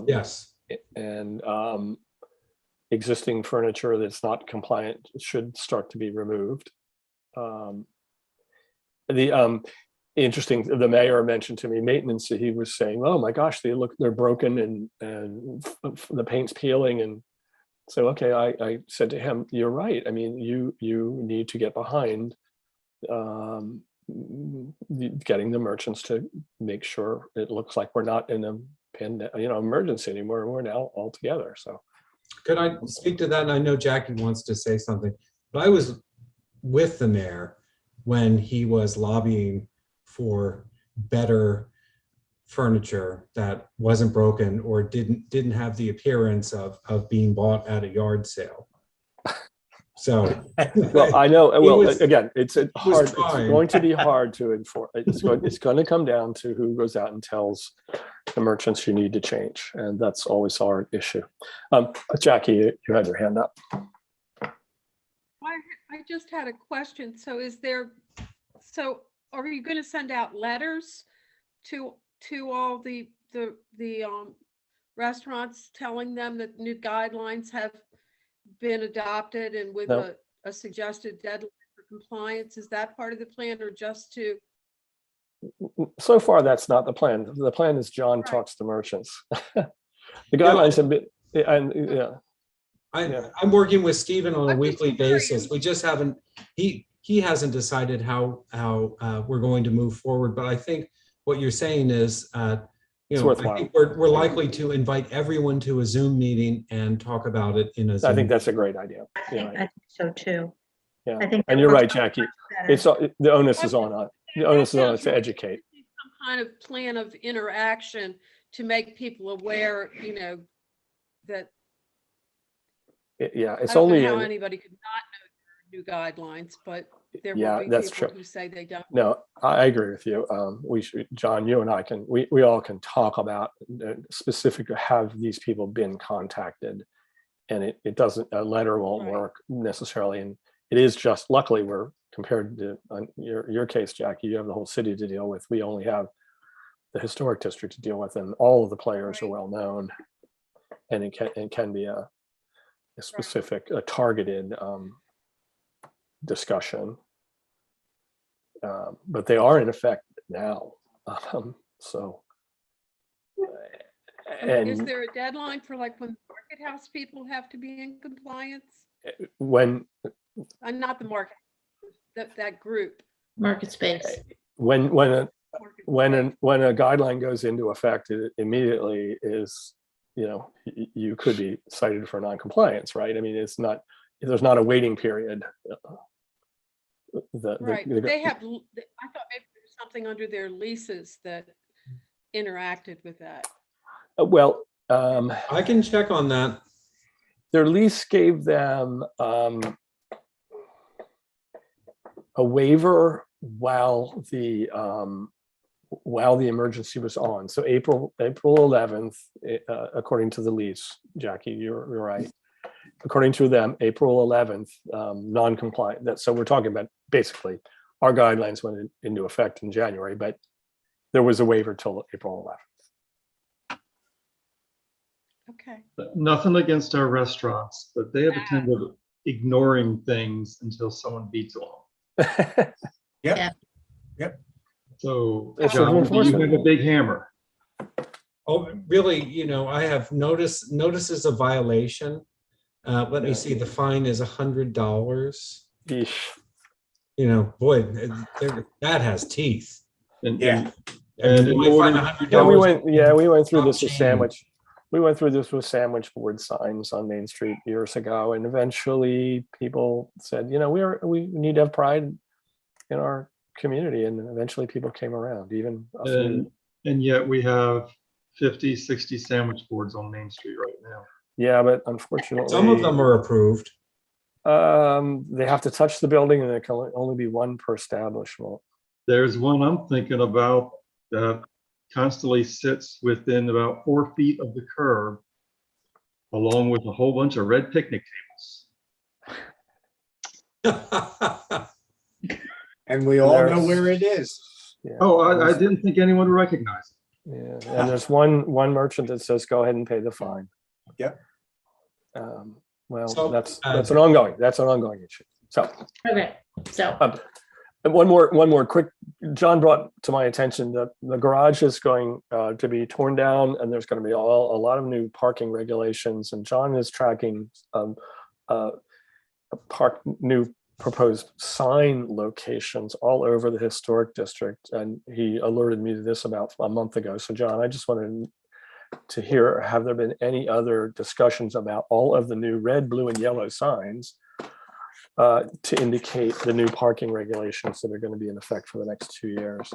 Yes. And existing furniture that's not compliant should start to be removed. Interesting, the mayor mentioned to me maintenance. He was saying, oh my gosh, they're broken and the paint's peeling. And so, okay, I said to him, you're right. I mean, you need to get behind getting the merchants to make sure it looks like we're not in a emergency anymore. We're now all together. So Could I speak to that? And I know Jackie wants to say something, but I was with the mayor when he was lobbying for better furniture that wasn't broken or didn't have the appearance of being bought at a yard sale. So, well, I know. Well, again, it's hard. It's trying. going to be hard to enforce. It's going to come down to who goes out and tells the merchants you need to change, and that's always our issue. Jackie, you had your hand up. I just had a question. So are you going to send out letters to all the restaurants telling them that new guidelines have been adopted and with No. a suggested deadline for compliance? Is that part of the plan, or just to? So far, that's not the plan. The plan is John talks to merchants. The guidelines have been, and yeah. I'm working with Stephen on a I'm just weekly curious. basis. We just haven't, he hasn't decided how we're going to move forward, but I think what you're saying is, It's I worthwhile. think we're likely to invite everyone to a Zoom meeting and talk about it in a Zoom. I think that's a great idea. I think so too. Yeah, I think and that you're works right, Jackie. better. It's the onus is on us. The onus is on us to educate. Some kind of plan of interaction to make people aware, that Yeah, I it's don't only know how in, anybody could not know new guidelines, but there Yeah, will be that's people true. who say they don't. No, I agree with you. We should, John, you and I we all can talk about specific, have these people been contacted? And it doesn't, a letter won't Right. work necessarily. And it is just, luckily we're compared to your case, Jackie, you have the whole city to deal with. We only have the historic district to deal with, and all of the players are Right. well known. And it can be a specific, a targeted discussion. But they are in effect now. So, Is and there a deadline for like when market house people have to be in compliance? when Not the market, that group. Market space. when a market space. when a guideline goes into effect, it immediately is, you could be cited for non-compliance, right? I mean, there's not a waiting period. Right, but they have, I thought maybe there was something under their leases that interacted with that. Well, I can check on that. their lease gave them a waiver while the emergency was on. So April 11th, according to the lease, Jackie, you're right. According to them, April 11th, non-compliant. So we're talking about basically our guidelines went into effect in January, but there was a waiver till April 11th. Okay. Nothing against our restaurants, but they have a tendency of ignoring things until someone beats them. Yep. So, It's John, an do you enforcement. have a big hammer? Oh, really, I have notices of violation. Let me see, the fine is $100. Yeesh. Boy, that has teeth. And, Yeah. and in You might find order, $100. We went through this with Blockchain. sandwich. We went through this with sandwich board signs on Main Street years ago, and eventually people said, we need to have pride in our community, and eventually people came around. Even us and yet we have 50, 60 sandwich boards on Main Street right now. yeah, but unfortunately, Some of them are approved. they have to touch the building, and there can only be one per establishment. There's one I'm thinking about that constantly sits within about 4 feet of the curb, along with a whole bunch of red picnic tables. And we all know where it is. Yeah. Oh, I didn't think anyone would recognize it. Yeah, and there's one merchant that says, "Go ahead and pay the fine." Yep. Well, So, that's an ongoing issue. So, Okay, so And one more quick, John brought to my attention that the garage is going to be torn down, and there's going to be a lot of new parking regulations, and John is tracking new proposed sign locations all over the historic district, and he alerted me to this about a month ago. So John, I just wanted to hear, have there been any other discussions about all of the new red, blue, and yellow signs to indicate the new parking regulations that are going to be in effect for the next 2 years?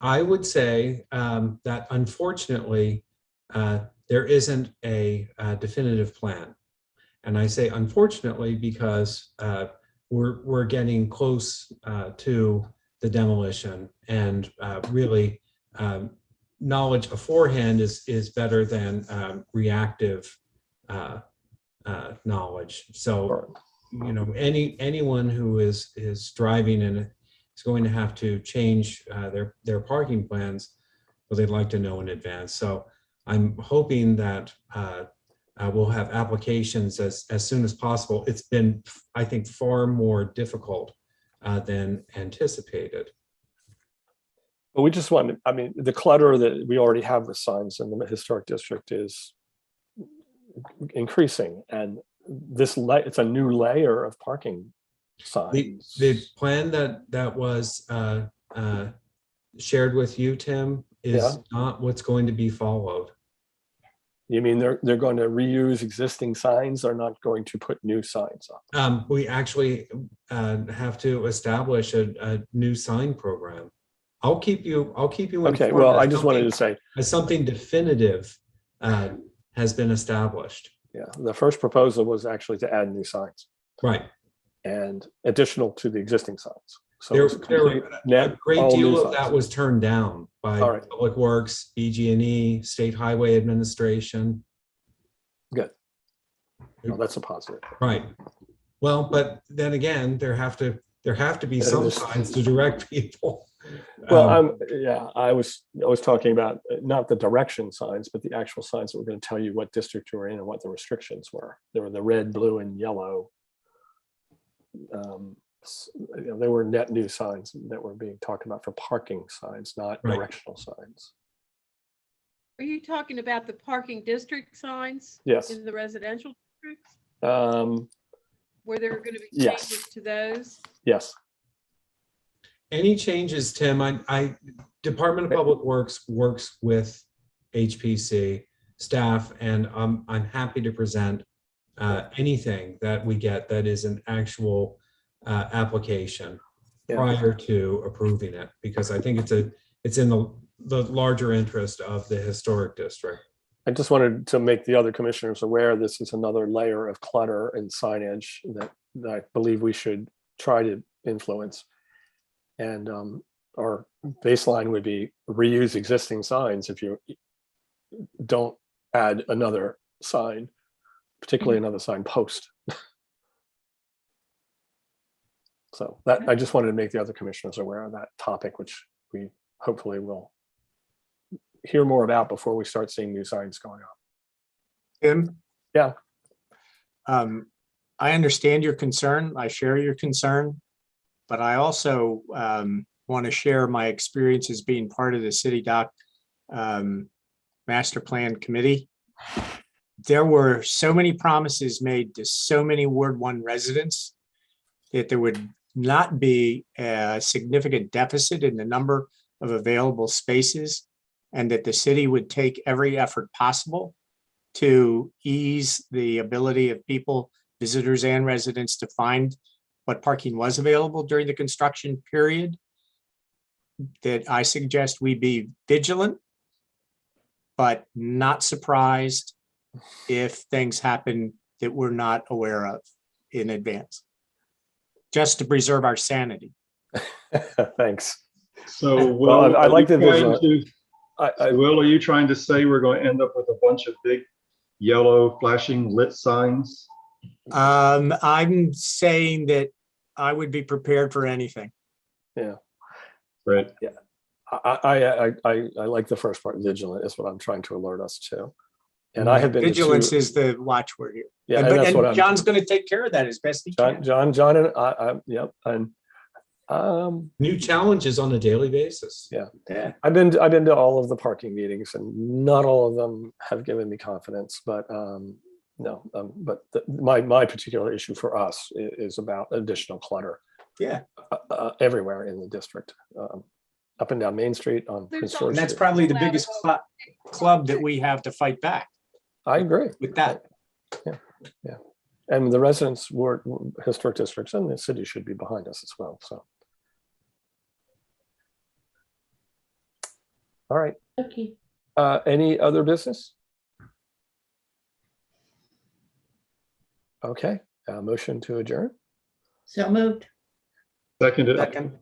I would say that unfortunately, there isn't a definitive plan. And I say unfortunately because we're getting close to the demolition, and really knowledge beforehand is better than reactive knowledge. So, you know, anyone who is driving and is going to have to change their parking plans, well, they'd like to know in advance. So I'm hoping that we'll have applications as soon as possible. It's been, I think, far more difficult than anticipated. But we just want, I mean, the clutter that we already have with signs in the historic district is increasing, and it's a new layer of parking signs. The plan that was shared with you, Tim, is not what's going to be followed. You mean they're going to reuse existing signs? They're not going to put new signs up? We actually have to establish a new sign program. I'll keep you okay, well, I just wanted to say, as something definitive has been established. Yeah, the first proposal was actually to add new signs. Right. And additional to the existing signs. So a great deal of that was turned down by Public Works, BG&E, State Highway Administration. Good. Well, that's a positive. Right. Well, but then again, there have to be some signs to direct people. Well, I was talking about not the direction signs, but the actual signs that were going to tell you what district you were in and what the restrictions were. There were the red, blue, and yellow. They were net new signs that were being talked about for parking signs, not directional signs. Are you talking about the parking district signs? Yes. In the residential districts? Where there are going to be changes to those? Yes. Any changes, Tim? Department of Public Works works with HPC staff, and I'm happy to present anything that we get that is an actual application prior to approving it, because I think it's in the larger interest of the historic district. I just wanted to make the other commissioners aware this is another layer of clutter and signage that I believe we should try to influence. And our baseline would be reuse existing signs if you don't add another sign, particularly another sign post. So that I just wanted to make the other commissioners aware of that topic, which we hopefully will hear more about before we start seeing new signs going up. Tim? Yeah. I understand your concern. I share your concern, but I also want to share my experience as being part of the City Dock Master Plan Committee. There were so many promises made to so many Ward 1 residents that there would not be a significant deficit in the number of available spaces, and that the city would take every effort possible to ease the ability of people, visitors and residents, to find what parking was available during the construction period. That I suggest we be vigilant, but not surprised if things happen that we're not aware of in advance, just to preserve our sanity. Thanks. So, well, I like the visual. Will, are you trying to say we're going to end up with a bunch of big yellow flashing lit signs? I'm saying that I would be prepared for anything. Yeah. Right. Yeah. I like the first part. Vigilant is what I'm trying to alert us to. And I have been vigilance is the watchword here. Yeah, and John's going to take care of that as best he can. John, and I, yep. And New challenges on a daily basis. Yeah. I've been to all of the parking meetings, and not all of them have given me confidence. But my particular issue for us is about additional clutter. Yeah. Everywhere in the district, up and down Main Street on Prince George And that's Street. probably the biggest club that we have to fight back I agree. with that. Yeah. And the residents were historic districts, and the city should be behind us as well. So. All right. Okay. Any other business? Okay. Motion to adjourn. So moved. Seconded. Second.